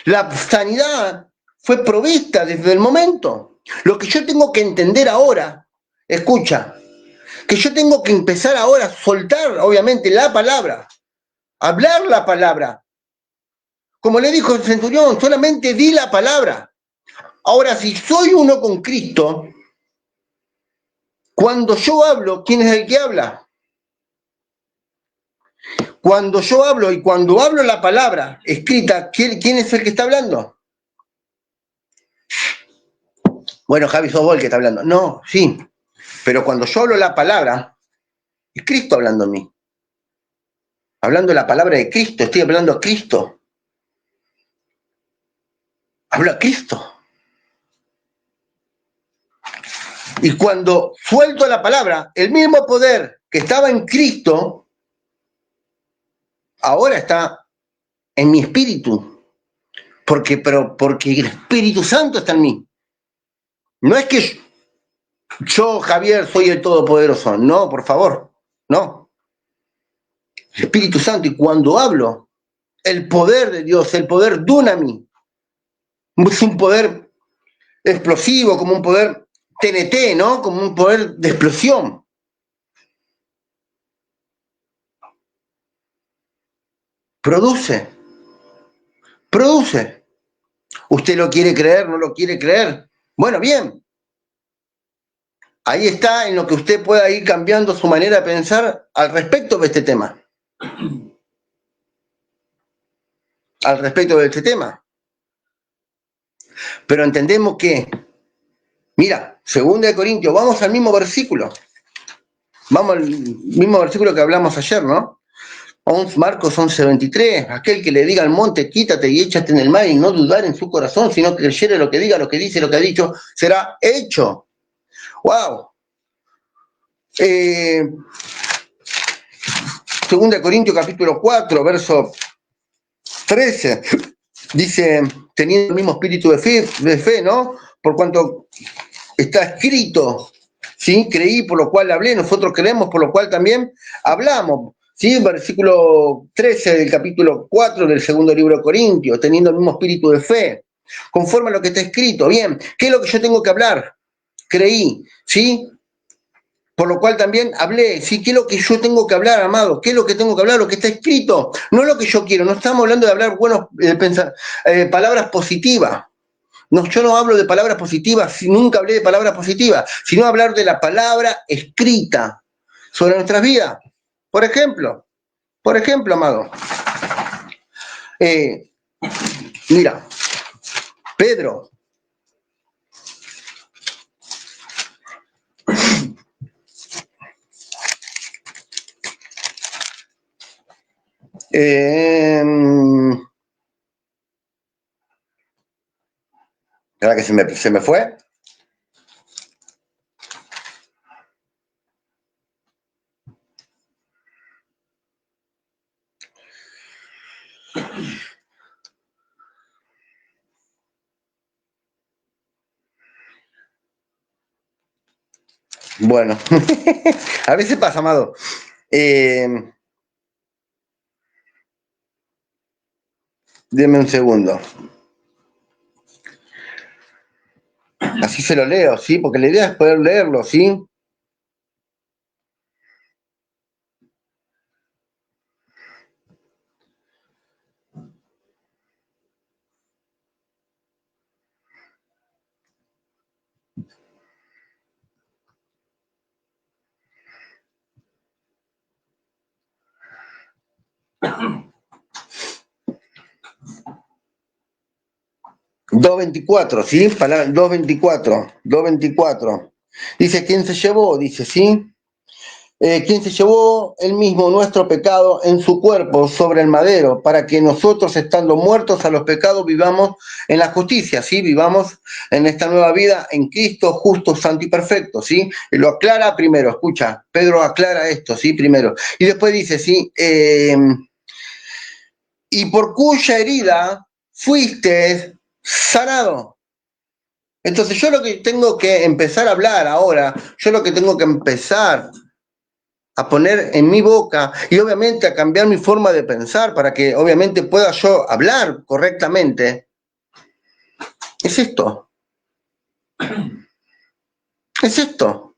La sanidad fue provista desde el momento. Lo que yo tengo que entender ahora, escucha, que yo tengo que empezar ahora a soltar, obviamente, la palabra, hablar la palabra. Como le dijo el centurión, solamente di la palabra. Ahora, si soy uno con Cristo, cuando yo hablo, ¿quién es el que habla? Cuando yo hablo y cuando hablo la palabra escrita, ¿quién es el que está hablando? Bueno, Javi, sos vos el que está hablando. No, sí, pero cuando yo hablo la palabra, es Cristo hablando en mí. Hablando la palabra de Cristo, estoy hablando a Cristo. Hablo a Cristo. Y cuando suelto la palabra, el mismo poder que estaba en Cristo, ahora está en mi espíritu. Porque el Espíritu Santo está en mí. No es que yo, Javier, soy el Todopoderoso. No, por favor. No. El Espíritu Santo. Y cuando hablo, el poder de Dios, el poder Dunami, es un poder explosivo, como un poder TNT, ¿no? Como un poder de explosión. Produce. Produce. ¿Usted lo quiere creer? ¿No lo quiere creer? Bueno, bien. Ahí está en lo que usted pueda ir cambiando su manera de pensar al respecto de este tema. Al respecto de este tema. Pero entendemos que, mira, 2 Corintios, vamos al mismo versículo. Vamos al mismo versículo que hablamos ayer, ¿no? Marcos 11:23, aquel que le diga al monte, quítate y échate en el mar y no dudar en su corazón, sino que creyere lo que diga, lo que dice, lo que ha dicho, será hecho. ¡Wow! 2 Corintios capítulo 4, verso 13, dice, teniendo el mismo espíritu de fe, ¿no? Por cuanto está escrito, ¿sí? Creí, por lo cual hablé, nosotros creemos, por lo cual también hablamos. ¿Sí? Versículo 13 del capítulo 4 del segundo libro de Corintios, teniendo el mismo espíritu de fe, conforme a lo que está escrito. Bien, ¿qué es lo que yo tengo que hablar? Creí, ¿sí? Por lo cual también hablé, ¿sí? ¿Qué es lo que yo tengo que hablar, amado? ¿Qué es lo que tengo que hablar? Lo que está escrito, no lo que yo quiero. No estamos hablando de hablar palabras positivas. No, yo no hablo de palabras positivas, nunca hablé de palabras positivas, sino hablar de la palabra escrita sobre nuestras vidas. Por ejemplo, amado, mira, Pedro, ¿verdad que se me fue? Bueno, a veces pasa, amado. Deme un segundo. Así se lo leo, ¿sí? Porque la idea es poder leerlo, ¿sí? Dos 24, ¿sí? 2:24. Dice, ¿quién se llevó? Dice, ¿sí? ¿Quién se llevó él mismo nuestro pecado en su cuerpo sobre el madero, para que nosotros, estando muertos a los pecados, vivamos en la justicia, ¿sí? Vivamos en esta nueva vida en Cristo, justo, santo y perfecto, ¿sí? Y lo aclara primero, escucha, Pedro aclara esto, ¿sí? Primero. Y después dice, ¿sí? Y por cuya herida fuiste sanado. Entonces yo lo que tengo que empezar a hablar ahora, yo lo que tengo que empezar a poner en mi boca y obviamente a cambiar mi forma de pensar para que obviamente pueda yo hablar correctamente, es esto. Es esto.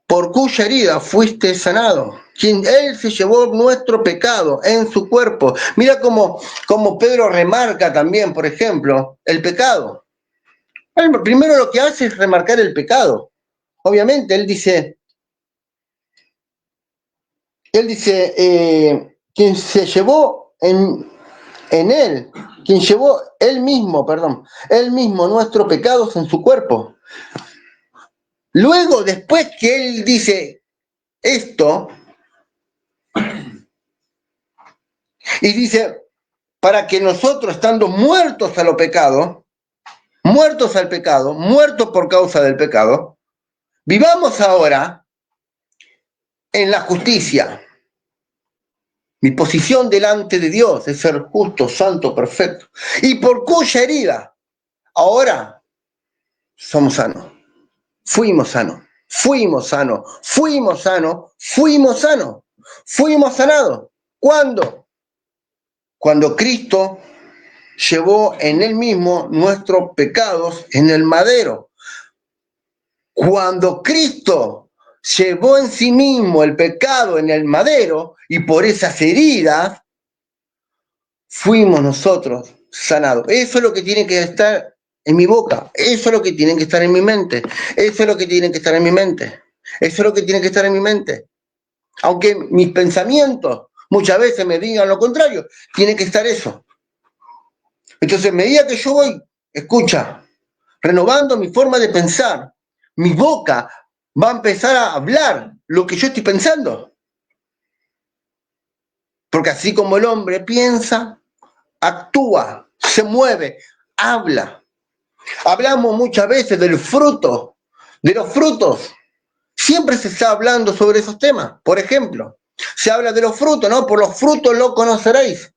Por cuya herida fuiste sanado. Él se llevó nuestro pecado en su cuerpo. Mira cómo Pedro remarca también, por ejemplo, el pecado. Él primero lo que hace es remarcar el pecado. Obviamente, él dice, quien se llevó en él, quien llevó él mismo nuestros pecados en su cuerpo. Luego, después que él dice esto, y dice, para que nosotros, estando muertos a lo pecado, muertos al pecado, muertos por causa del pecado, vivamos ahora en la justicia. Mi posición delante de Dios es ser justo, santo, perfecto. Y por cuya herida, ahora somos sanos. Fuimos sanos, fuimos sanos, fuimos sanos, fuimos sanos, fuimos sanados. ¿Cuándo? Cuando Cristo llevó en él mismo nuestros pecados en el madero. Cuando Cristo llevó en sí mismo el pecado en el madero y por esas heridas fuimos nosotros sanados. Eso es lo que tiene que estar en mi boca, eso es lo que tiene que estar en mi mente, eso es lo que tiene que estar en mi mente, eso es lo que tiene que estar en mi mente. Aunque mis pensamientos muchas veces me digan lo contrario, tiene que estar eso. Entonces, a medida que yo voy, escucha, renovando mi forma de pensar, mi boca va a empezar a hablar lo que yo estoy pensando. Porque así como el hombre piensa, actúa, se mueve, habla. Hablamos muchas veces del fruto, de los frutos. Siempre se está hablando sobre esos temas. Por ejemplo, se habla de los frutos, ¿no? Por los frutos lo conoceréis.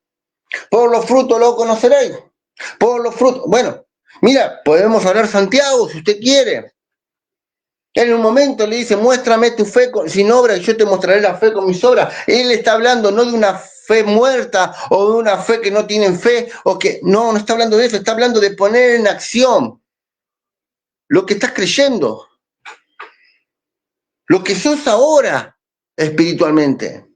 Por los frutos lo conoceréis. Por los frutos. Bueno, mira, podemos hablar Santiago si usted quiere. En un momento le dice, muéstrame tu fe sin obra y yo te mostraré la fe con mis obras. Él está hablando no de una fe muerta o de una fe que no tienen fe o que no está hablando de eso, está hablando de poner en acción lo que estás creyendo, lo que sos ahora espiritualmente.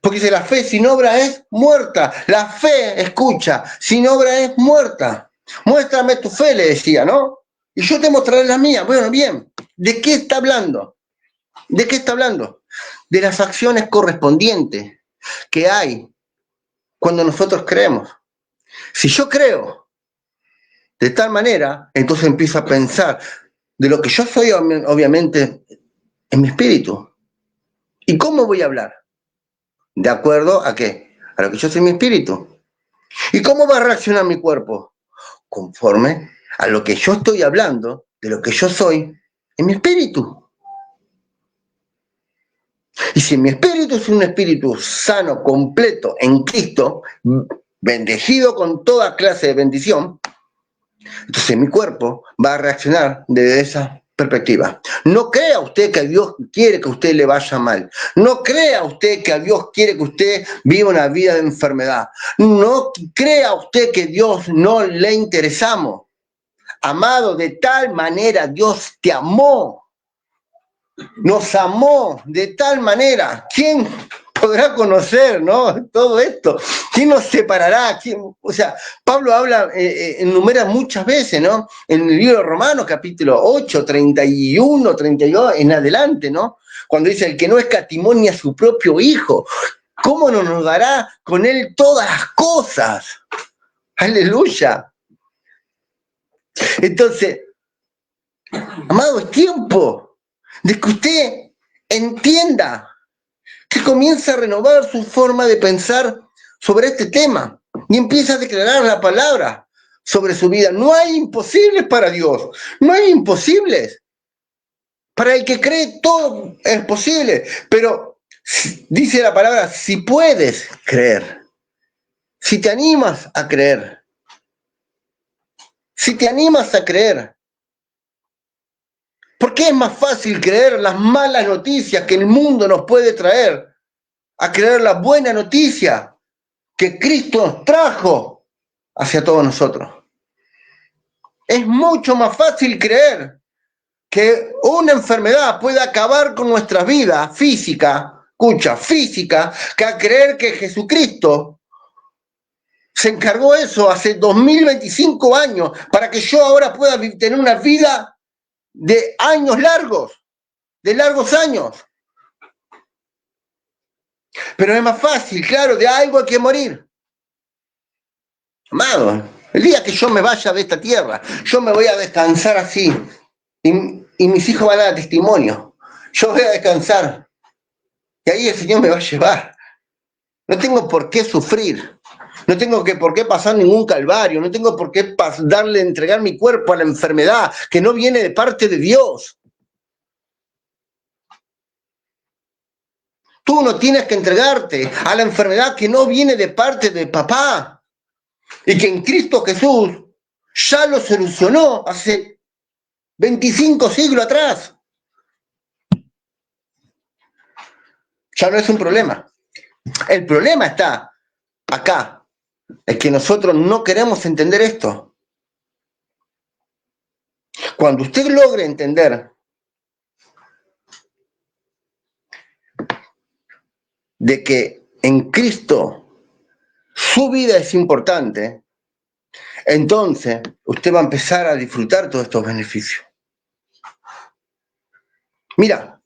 Porque dice, la fe sin obra es muerta. La fe, escucha, sin obra es muerta. Muéstrame tu fe, le decía, ¿no? Y yo te mostraré la mía. Bueno, bien. ¿De qué está hablando? ¿De qué está hablando? De las acciones correspondientes que hay cuando nosotros creemos. Si yo creo de tal manera, entonces empiezo a pensar de lo que yo soy, obviamente, en mi espíritu. ¿Y cómo voy a hablar? ¿De acuerdo a qué? A lo que yo soy en mi espíritu. ¿Y cómo va a reaccionar mi cuerpo? Conforme a lo que yo estoy hablando, de lo que yo soy en mi espíritu. Y si mi espíritu es un espíritu sano, completo, en Cristo, bendecido con toda clase de bendición, entonces mi cuerpo va a reaccionar desde esa perspectiva. No crea usted que a Dios quiere que a usted le vaya mal. No crea usted que a Dios quiere que usted viva una vida de enfermedad. No crea usted que a Dios no le interesamos. Amado, de tal manera Dios te amó. Nos amó de tal manera. ¿Quién podrá conocer, no? Todo esto. ¿Quién nos separará? O sea, Pablo habla, enumera muchas veces, ¿no? En el libro de Romanos, capítulo 8, 31, 32, en adelante, ¿no? Cuando dice, el que no escatimó ni a su propio hijo, ¿cómo no nos dará con él todas las cosas? Aleluya. Entonces, amado, es tiempo de que usted entienda, que comienza a renovar su forma de pensar sobre este tema y empieza a declarar la palabra sobre su vida. No hay imposibles para Dios, no hay imposibles. Para el que cree todo es posible, pero dice la palabra, si puedes creer, si te animas a creer. si te animas a creer, ¿por qué es más fácil creer las malas noticias que el mundo nos puede traer a creer la buena noticia que Cristo nos trajo hacia todos nosotros? Es mucho más fácil creer que una enfermedad puede acabar con nuestra vida física, escucha, física, que a creer que Jesucristo se encargó eso hace 2025 años para que yo ahora pueda tener una vida de años largos, de largos años. Pero es más fácil, claro, de algo hay que morir. Amado, el día que yo me vaya de esta tierra, yo me voy a descansar así. Y mis hijos van a dar testimonio. Yo voy a descansar. Y ahí el Señor me va a llevar. No tengo por qué sufrir. No tengo por qué pasar ningún calvario. No tengo por qué entregar mi cuerpo a la enfermedad que no viene de parte de Dios. Tú no tienes que entregarte a la enfermedad que no viene de parte de papá. Y que en Cristo Jesús ya lo solucionó hace 25 siglos atrás. Ya no es un problema. El problema está acá. Es que nosotros no queremos entender esto. Cuando usted logre entender de que en Cristo su vida es importante, entonces usted va a empezar a disfrutar todos estos beneficios. Mira,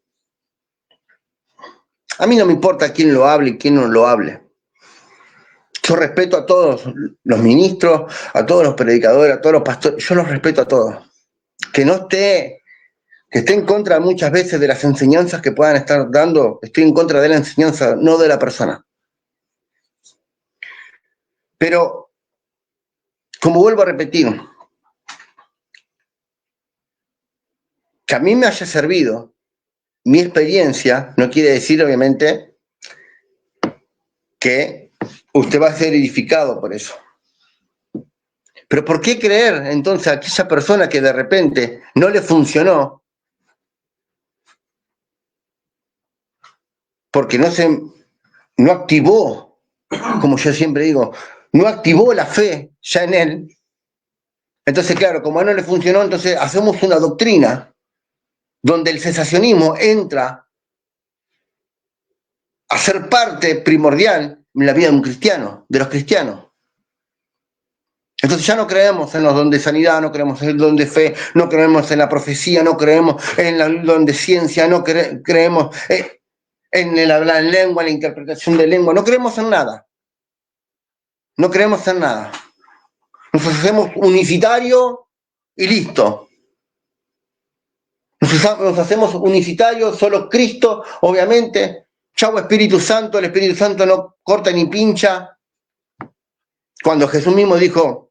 a mí no me importa quién lo hable y quién no lo hable. Yo respeto a todos los ministros, a todos los predicadores, a todos los pastores, yo los respeto a todos. Que esté en contra muchas veces de las enseñanzas que puedan estar dando, estoy en contra de la enseñanza, no de la persona. Pero, como vuelvo a repetir, que a mí me haya servido mi experiencia, no quiere decir, obviamente, que usted va a ser edificado por eso. Pero ¿por qué creer entonces a aquella persona que de repente no le funcionó? Porque no activó, como yo siempre digo, no activó la fe ya en él. Entonces, claro, como a él no le funcionó, entonces hacemos una doctrina donde el cesacionismo entra a ser parte primordial en la vida de un cristiano, de los cristianos. Entonces ya no creemos en los dones de sanidad, no creemos en el don de fe, no creemos en la profecía, no creemos en el don de ciencia, no creemos en el hablar en lengua, en la interpretación de lengua, no creemos en nada. No creemos en nada. Nos hacemos unicitarios y listo. Nos hacemos unicitarios, solo Cristo, obviamente. Chau Espíritu Santo, el Espíritu Santo no corta ni pincha. Cuando Jesús mismo dijo,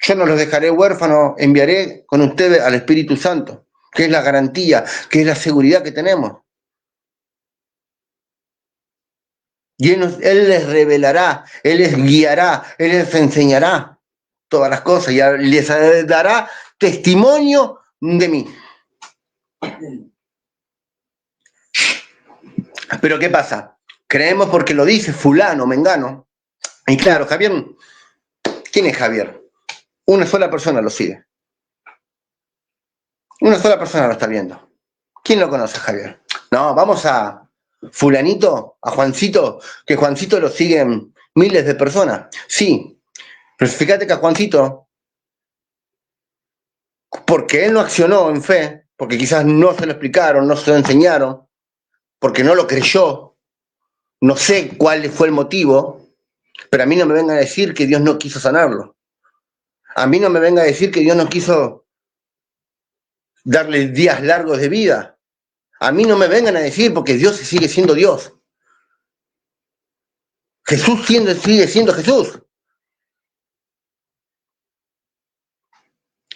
yo no los dejaré huérfanos, enviaré con ustedes al Espíritu Santo, que es la garantía, que es la seguridad que tenemos. Y Él les revelará, Él les guiará, Él les enseñará todas las cosas y les dará testimonio de mí. Pero ¿qué pasa? Creemos porque lo dice fulano, mengano. Y claro, Javier, ¿quién es Javier? Una sola persona lo sigue. Una sola persona lo está viendo. ¿Quién lo conoce, Javier? No, vamos a fulanito, a Juancito, que Juancito lo siguen miles de personas. Sí, pero fíjate que a Juancito, porque él no accionó en fe, porque quizás no se lo explicaron, no se lo enseñaron, porque no lo creyó, no sé cuál fue el motivo, pero a mí no me vengan a decir que Dios no quiso sanarlo. A mí no me venga a decir que Dios no quiso darle días largos de vida. A mí no me vengan a decir porque Dios sigue siendo Dios. Jesús sigue siendo Jesús.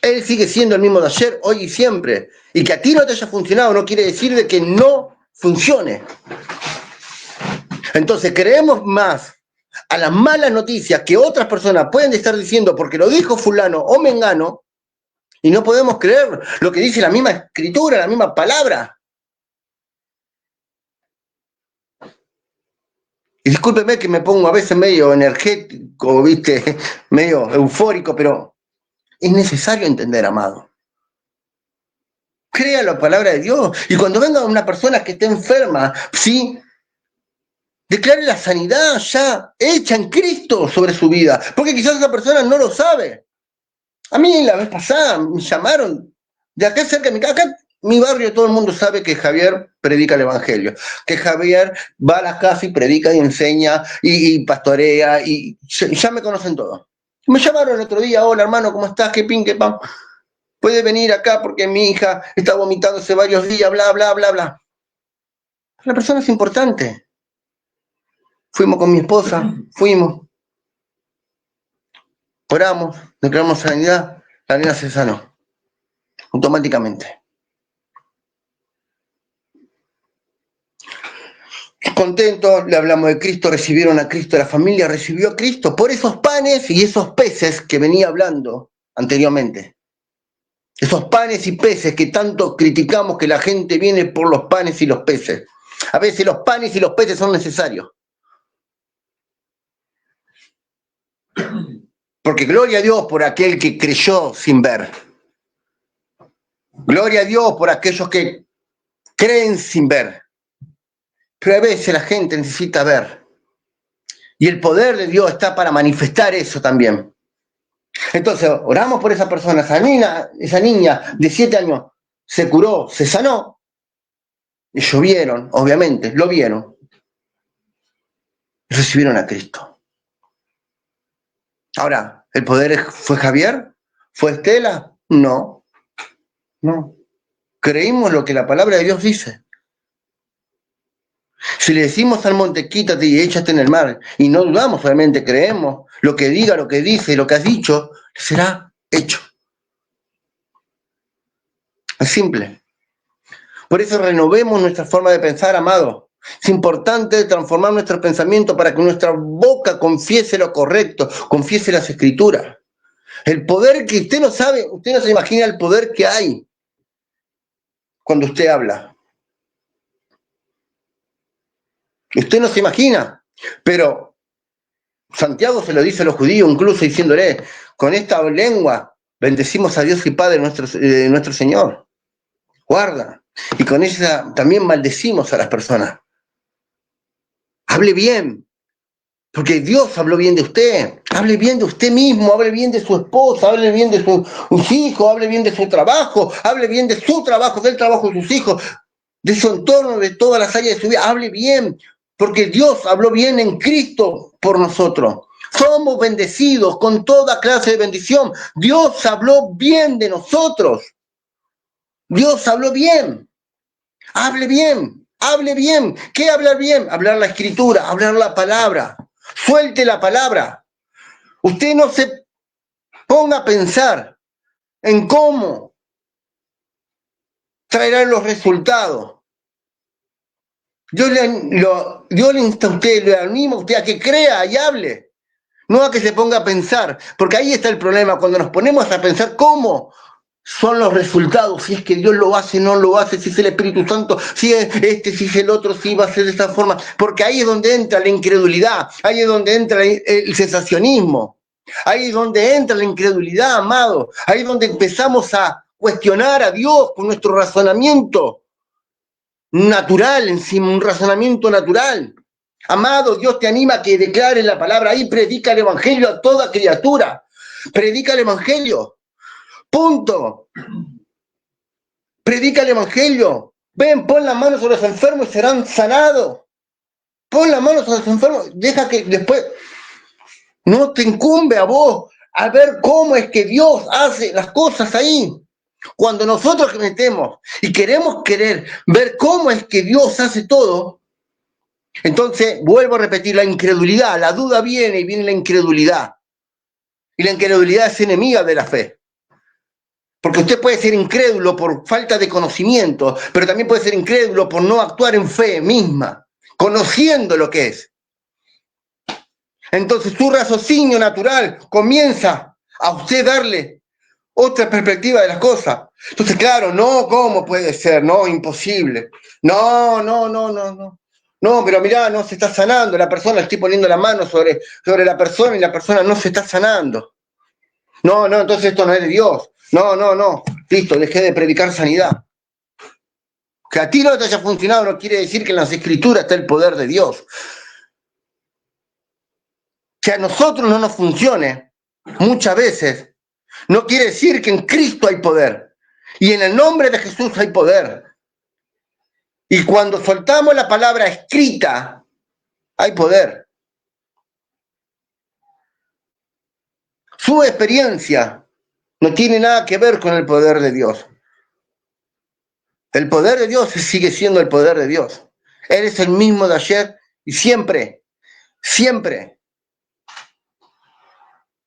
Él sigue siendo el mismo de ayer, hoy y siempre. Y que a ti no te haya funcionado no quiere decir de que no funcione. Entonces creemos más a las malas noticias que otras personas pueden estar diciendo porque lo dijo fulano o mengano, y no podemos creer lo que dice la misma escritura, la misma palabra. Y discúlpeme que me pongo a veces medio energético, ¿viste? Medio eufórico, pero es necesario entender, amado. Crea la palabra de Dios. Y cuando venga una persona que esté enferma, ¿sí? Declare la sanidad ya hecha en Cristo sobre su vida. Porque quizás esa persona no lo sabe. A mí la vez pasada me llamaron de acá cerca de mi casa. Acá mi barrio todo el mundo sabe que Javier predica el evangelio. Que Javier va a la casa y predica y enseña y pastorea. Y ya me conocen todos. Me llamaron el otro día. Hola hermano, ¿cómo estás? ¿Qué pin, qué pan? Puede venir acá porque mi hija está vomitando hace varios días, bla, bla, bla, bla. La persona es importante. Fuimos con mi esposa, oramos, declaramos sanidad, la nena se sanó, automáticamente. Contentos, le hablamos de Cristo, recibieron a Cristo, la familia recibió a Cristo por esos panes y esos peces que venía hablando anteriormente. Esos panes y peces que tanto criticamos que la gente viene por los panes y los peces. A veces los panes y los peces son necesarios. Porque gloria a Dios por aquel que creyó sin ver. Gloria a Dios por aquellos que creen sin ver. Pero a veces la gente necesita ver. Y el poder de Dios está para manifestar eso también. Entonces, oramos por esa persona, esa niña de 7 años se curó, se sanó. Ellos vieron, obviamente, lo vieron. Recibieron a Cristo. Ahora, ¿el poder fue Javier? ¿Fue Estela? No. Creímos lo que la palabra de Dios dice. Si le decimos al monte, quítate y échate en el mar, y no dudamos, realmente creemos, lo que diga, lo que dice, lo que has dicho, será hecho. Es simple. Por eso renovemos nuestra forma de pensar, amado. Es importante transformar nuestro pensamiento para que nuestra boca confiese lo correcto, confiese las escrituras. El poder que usted no sabe, usted no se imagina el poder que hay cuando usted habla. Usted no se imagina, pero Santiago se lo dice a los judíos, incluso diciéndole, con esta lengua bendecimos a Dios y Padre nuestro Señor. Guarda. Y con ella también maldecimos a las personas. Hable bien, porque Dios habló bien de usted. Hable bien de usted mismo, hable bien de su esposa, hable bien de sus hijos, hable bien de su trabajo, hable bien de su trabajo, del trabajo de sus hijos, de su entorno, de todas las áreas de su vida. Hable bien, porque Dios habló bien en Cristo por nosotros. Somos bendecidos con toda clase de bendición. Dios habló bien de nosotros. Dios habló bien. Hable bien, hable bien. ¿Qué hablar bien? Hablar la escritura, hablar la palabra. Suelte la palabra. Usted no se ponga a pensar en cómo traerá los resultados. Yo le insto a usted, le animo a usted a que crea y hable. No a que se ponga a pensar, porque ahí está el problema, cuando nos ponemos a pensar cómo son los resultados, si es que Dios lo hace, no lo hace, si es el Espíritu Santo, si es si es el otro, si va a ser de esta forma, porque ahí es donde entra la incredulidad, ahí es donde entra el sensacionismo, ahí es donde entra la incredulidad, amado, ahí es donde empezamos a cuestionar a Dios con nuestro razonamiento natural, encima un razonamiento natural. Amado, Dios te anima a que declares la palabra ahí, predica el evangelio a toda criatura, predica el evangelio. Punto. Predica el evangelio. Ven, pon las manos sobre los enfermos y serán sanados. Pon las manos sobre los enfermos. Deja que después no te incumbe a vos a ver cómo es que Dios hace las cosas ahí. Cuando nosotros metemos y queremos ver cómo es que Dios hace todo, entonces vuelvo a repetir, la incredulidad, la duda viene y viene la incredulidad. Y la incredulidad es enemiga de la fe. Porque usted puede ser incrédulo por falta de conocimiento, pero también puede ser incrédulo por no actuar en fe misma, conociendo lo que es. Entonces su raciocinio natural comienza a usted darle otra perspectiva de las cosas. Entonces, claro, no, ¿cómo puede ser? No, imposible. No. No, pero mirá, no se está sanando. La persona, estoy poniendo la mano sobre la persona y la persona no se está sanando. No, entonces esto no es de Dios. No. Listo, dejé de predicar sanidad. Que a ti no te haya funcionado no quiere decir que en las escrituras está el poder de Dios. Que a nosotros no nos funcione muchas veces no quiere decir que en Cristo hay poder. Y en el nombre de Jesús hay poder. Y cuando soltamos la palabra escrita, hay poder. Su experiencia no tiene nada que ver con el poder de Dios. El poder de Dios sigue siendo el poder de Dios. Él es el mismo de ayer y siempre.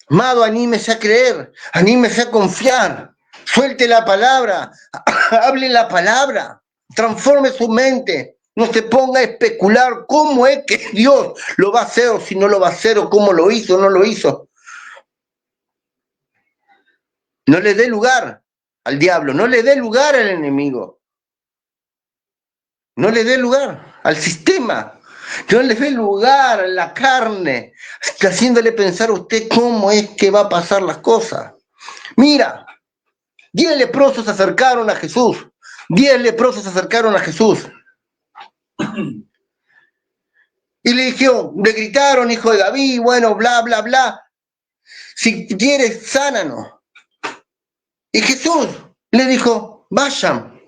Amado, anímese a creer, anímese a confiar. Suelte la palabra, hable la palabra, transforme su mente. No se ponga a especular cómo es que Dios lo va a hacer o si no lo va a hacer o cómo lo hizo o no lo hizo. No le dé lugar al diablo, no le dé lugar al enemigo. No le dé lugar al sistema, no le dé lugar a la carne, haciéndole pensar a usted cómo es que va a pasar las cosas. Mira, 10 leprosos se acercaron a Jesús. 10 leprosos se acercaron a Jesús. Y le dijeron, le gritaron, hijo de David, bueno, bla, bla, bla. Si quieres, sánanos. Y Jesús le dijo, vayan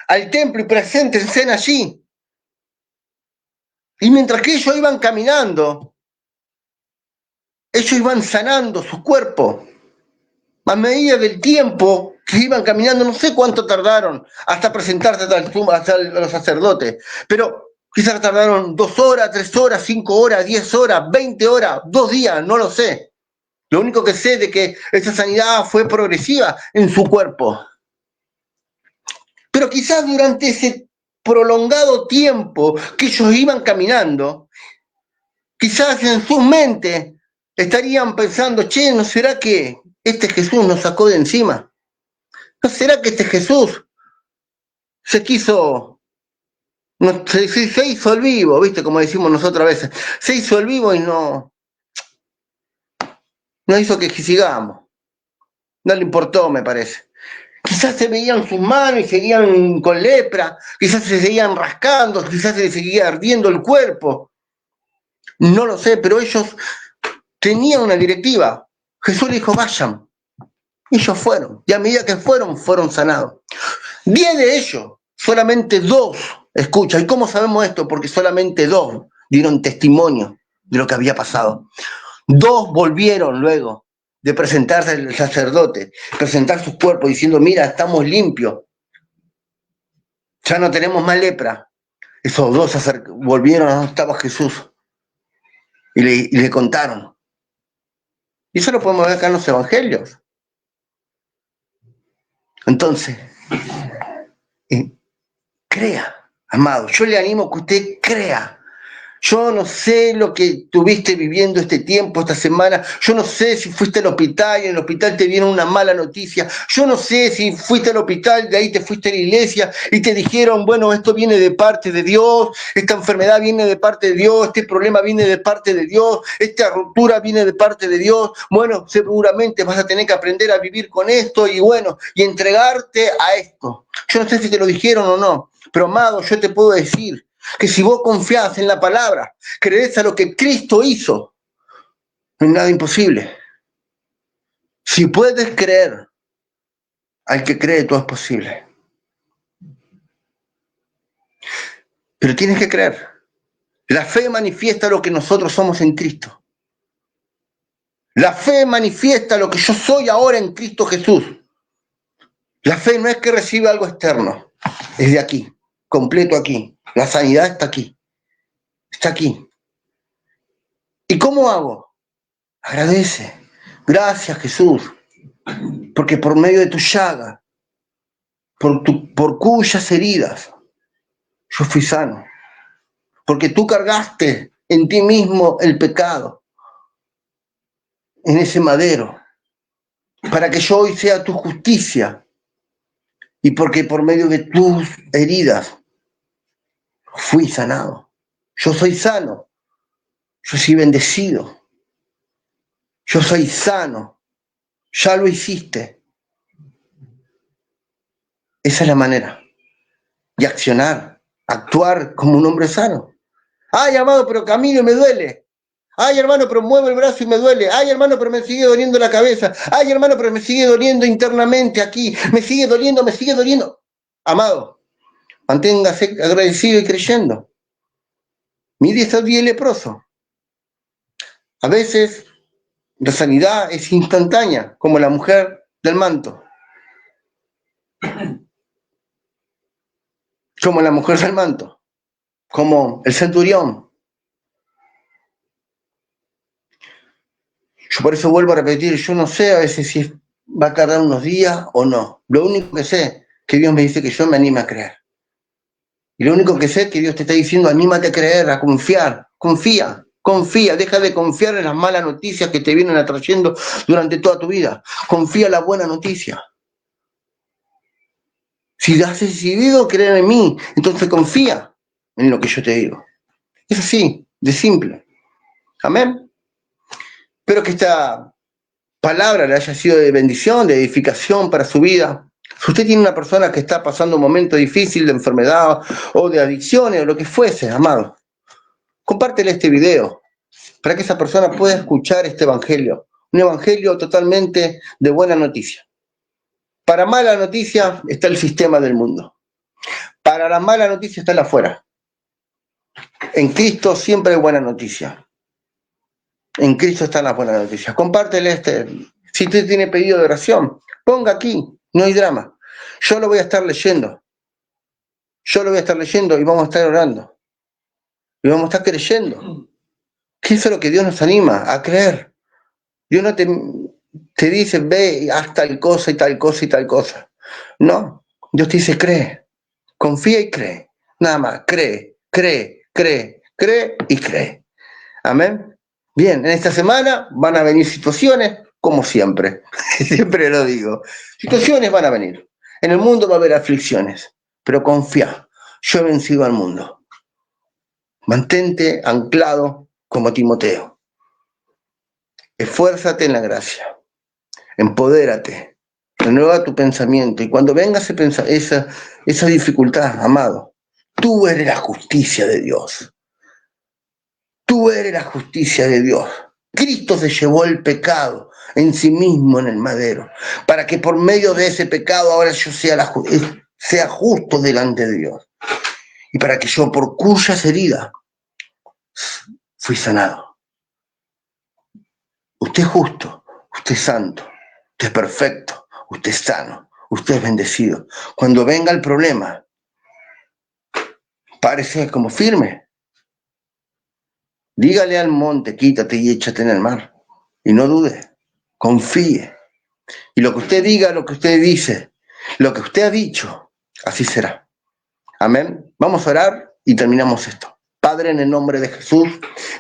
al templo y preséntense allí. Y mientras que ellos iban caminando, ellos iban sanando su cuerpo. A medida del tiempo que iban caminando, no sé cuánto tardaron hasta presentarse hasta los sacerdotes, pero quizás tardaron 2 horas, 3 horas, 5 horas, 10 horas, 20 horas, 2 días, no lo sé. Lo único que sé es de que esa sanidad fue progresiva en su cuerpo. Pero quizás durante ese prolongado tiempo que ellos iban caminando, quizás en sus mentes estarían pensando, che, ¿no será que este Jesús nos sacó de encima? ¿No será que este Jesús se quiso, se hizo el vivo, viste, como decimos nosotros a veces, se hizo el vivo y no hizo que sigamos? No le importó, me parece. Quizás se veían sus manos y seguían con lepra, quizás se seguían rascando, quizás se seguía ardiendo el cuerpo. No lo sé, pero ellos tenían una directiva. Jesús le dijo, vayan. Ellos fueron, y a medida que fueron sanados. 10 de ellos, solamente 2, escucha, ¿y cómo sabemos esto? Porque solamente 2 dieron testimonio de lo que había pasado. 2 volvieron luego de presentarse al sacerdote, presentar sus cuerpos diciendo, mira, estamos limpios, ya no tenemos más lepra. Esos 2 volvieron a donde estaba Jesús y le contaron. Y eso lo podemos ver acá en los evangelios. Entonces, crea, amado. Yo le animo a que usted crea. Yo no sé lo que tuviste viviendo este tiempo, esta semana. Yo no sé si fuiste al hospital y en el hospital te dieron una mala noticia. Yo no sé si fuiste al hospital, de ahí te fuiste a la iglesia y te dijeron, bueno, esto viene de parte de Dios, esta enfermedad viene de parte de Dios, este problema viene de parte de Dios, esta ruptura viene de parte de Dios. Bueno, seguramente vas a tener que aprender a vivir con esto y bueno, y entregarte a esto. Yo no sé si te lo dijeron o no, pero amado, yo te puedo decir que si vos confiás en la palabra, crees a lo que Cristo hizo, no hay nada imposible. Si puedes creer, al que cree todo es posible. Pero tienes que creer. La fe manifiesta lo que nosotros somos en Cristo. La fe manifiesta lo que yo soy ahora en Cristo Jesús. La fe no es que reciba algo externo, es de aquí, completo aquí. La sanidad está aquí. Está aquí. ¿Y cómo hago? Agradece. Gracias, Jesús, porque por medio de tu llaga, por cuyas heridas yo fui sano. Porque tú cargaste en ti mismo el pecado, en ese madero, para que yo hoy sea tu justicia. Y porque por medio de tus heridas fui sanado. Yo soy sano. Yo soy bendecido. Yo soy sano. Ya lo hiciste. Esa es la manera. Y accionar, actuar como un hombre sano. Ay, amado, pero camino y me duele. Ay, hermano, pero muevo el brazo y me duele. Ay, hermano, pero me sigue doliendo la cabeza. Ay, hermano, pero me sigue doliendo internamente aquí. Me sigue doliendo, me sigue doliendo. Amado, manténgase agradecido y creyendo. Mire ese día leproso. A veces la sanidad es instantánea, como la mujer del manto. Como la mujer del manto. Como el centurión. Yo por eso vuelvo a repetir, yo no sé a veces si va a tardar unos días o no. Lo único que sé es que Dios me dice que yo me anime a creer. Y lo único que sé es que Dios te está diciendo, anímate a creer, a confiar. Confía, confía, deja de confiar en las malas noticias que te vienen atrayendo durante toda tu vida. Confía en la buena noticia. Si has decidido creer en mí, entonces confía en lo que yo te digo. Es así, de simple. Amén. Espero que esta palabra le haya sido de bendición, de edificación para su vida. Si usted tiene una persona que está pasando un momento difícil de enfermedad o de adicciones o lo que fuese, amado, compártele este video para que esa persona pueda escuchar este evangelio. Un evangelio totalmente de buena noticia. Para mala noticia está el sistema del mundo. Para la mala noticia está el afuera. En Cristo siempre hay buena noticia. En Cristo están las buenas noticias. Compártele este. Si usted tiene pedido de oración, ponga aquí. No hay drama. Yo lo voy a estar leyendo. Yo lo voy a estar leyendo y vamos a estar orando. Y vamos a estar creyendo. Que eso es lo que Dios nos anima a creer. Dios no te dice, ve y haz tal cosa y tal cosa y tal cosa. No. Dios te dice, cree. Confía y cree. Nada más. Cree, cree, cree, cree y cree. Amén. Bien, en esta semana van a venir situaciones, como siempre. Siempre lo digo. Situaciones van a venir. En el mundo va a haber aflicciones. Pero confía. Yo he vencido al mundo. Mantente anclado como Timoteo. Esfuérzate en la gracia. Empodérate. Renueva tu pensamiento. Y cuando venga esa dificultad, amado, tú eres la justicia de Dios. Tú eres la justicia de Dios. Cristo se llevó el pecado en sí mismo en el madero, para que por medio de ese pecado ahora yo sea justo delante de Dios. Y para que yo por cuyas heridas fui sanado. Usted es justo, usted es santo, usted es perfecto, usted es sano, usted es bendecido. Cuando venga el problema, párese como firme. Dígale al monte, quítate y échate en el mar. Y no dude, confíe. Y lo que usted diga, lo que usted dice, lo que usted ha dicho, así será. Amén. Vamos a orar y terminamos esto. Padre, en el nombre de Jesús,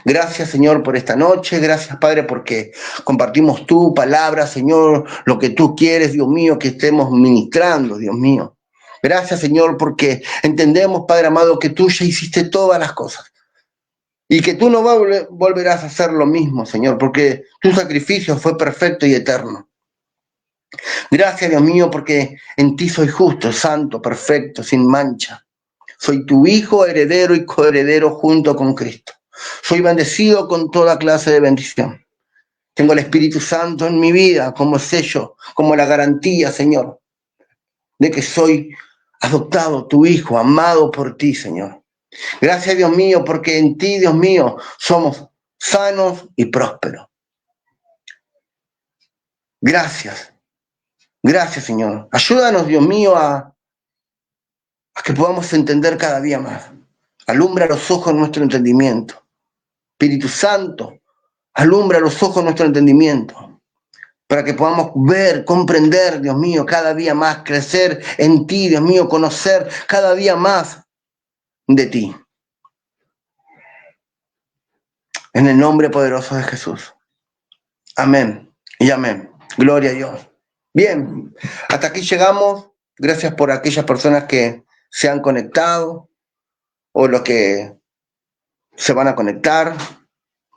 gracias, Señor, por esta noche. Gracias, Padre, porque compartimos tu palabra, Señor, lo que tú quieres, Dios mío, que estemos ministrando, Dios mío. Gracias, Señor, porque entendemos, Padre amado, que tú ya hiciste todas las cosas. Y que tú no volverás a hacer lo mismo, Señor, porque tu sacrificio fue perfecto y eterno. Gracias, Dios mío, porque en ti soy justo, santo, perfecto, sin mancha. Soy tu hijo, heredero y coheredero junto con Cristo. Soy bendecido con toda clase de bendición. Tengo el Espíritu Santo en mi vida como sello, como la garantía, Señor, de que soy adoptado, tu hijo, amado por ti, Señor. Gracias, Dios mío, porque en ti, Dios mío, somos sanos y prósperos. Gracias. Gracias, Señor. Ayúdanos, Dios mío, a que podamos entender cada día más. Alumbra los ojos de nuestro entendimiento. Espíritu Santo, alumbra los ojos de nuestro entendimiento, para que podamos ver, comprender, Dios mío, cada día más, crecer en ti, Dios mío, conocer cada día más de ti. En el nombre poderoso de Jesús. Amén y amén. Gloria a Dios. Bien, hasta aquí llegamos. Gracias por aquellas personas que se han conectado o los que se van a conectar.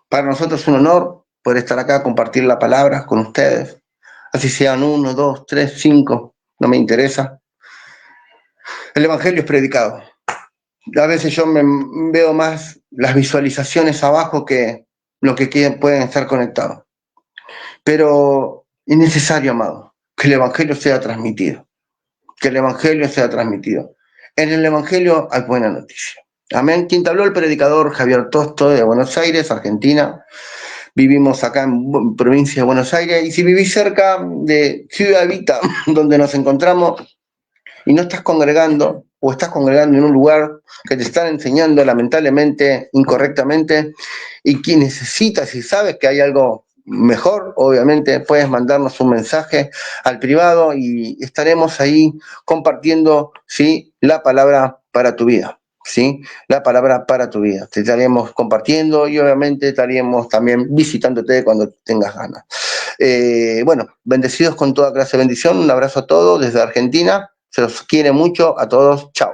Para nosotros es un honor poder estar acá, compartir la palabra con ustedes. Así sean 1, 2, 3, 5, no me interesa. El Evangelio es predicado. A veces yo me veo más las visualizaciones abajo que lo que pueden estar conectados. Pero es necesario, amado, que el Evangelio sea transmitido. Que el Evangelio sea transmitido. En el Evangelio hay buena noticia. Amén. Quien te habló, el predicador Javier Tosto de Buenos Aires, Argentina. Vivimos acá en provincia de Buenos Aires. Y si vivís cerca de Ciudad Evita, donde nos encontramos, y no estás congregando, o estás congregando en un lugar que te están enseñando lamentablemente, incorrectamente, y que necesitas, y sabes que hay algo mejor, obviamente puedes mandarnos un mensaje al privado y estaremos ahí compartiendo, ¿sí?, la palabra para tu vida. ¿Sí? La palabra para tu vida. Te estaremos compartiendo y obviamente estaríamos también visitándote cuando tengas ganas. Bueno, bendecidos con toda clase de bendición. Un abrazo a todos desde Argentina. Se los quiere mucho a todos. Chao.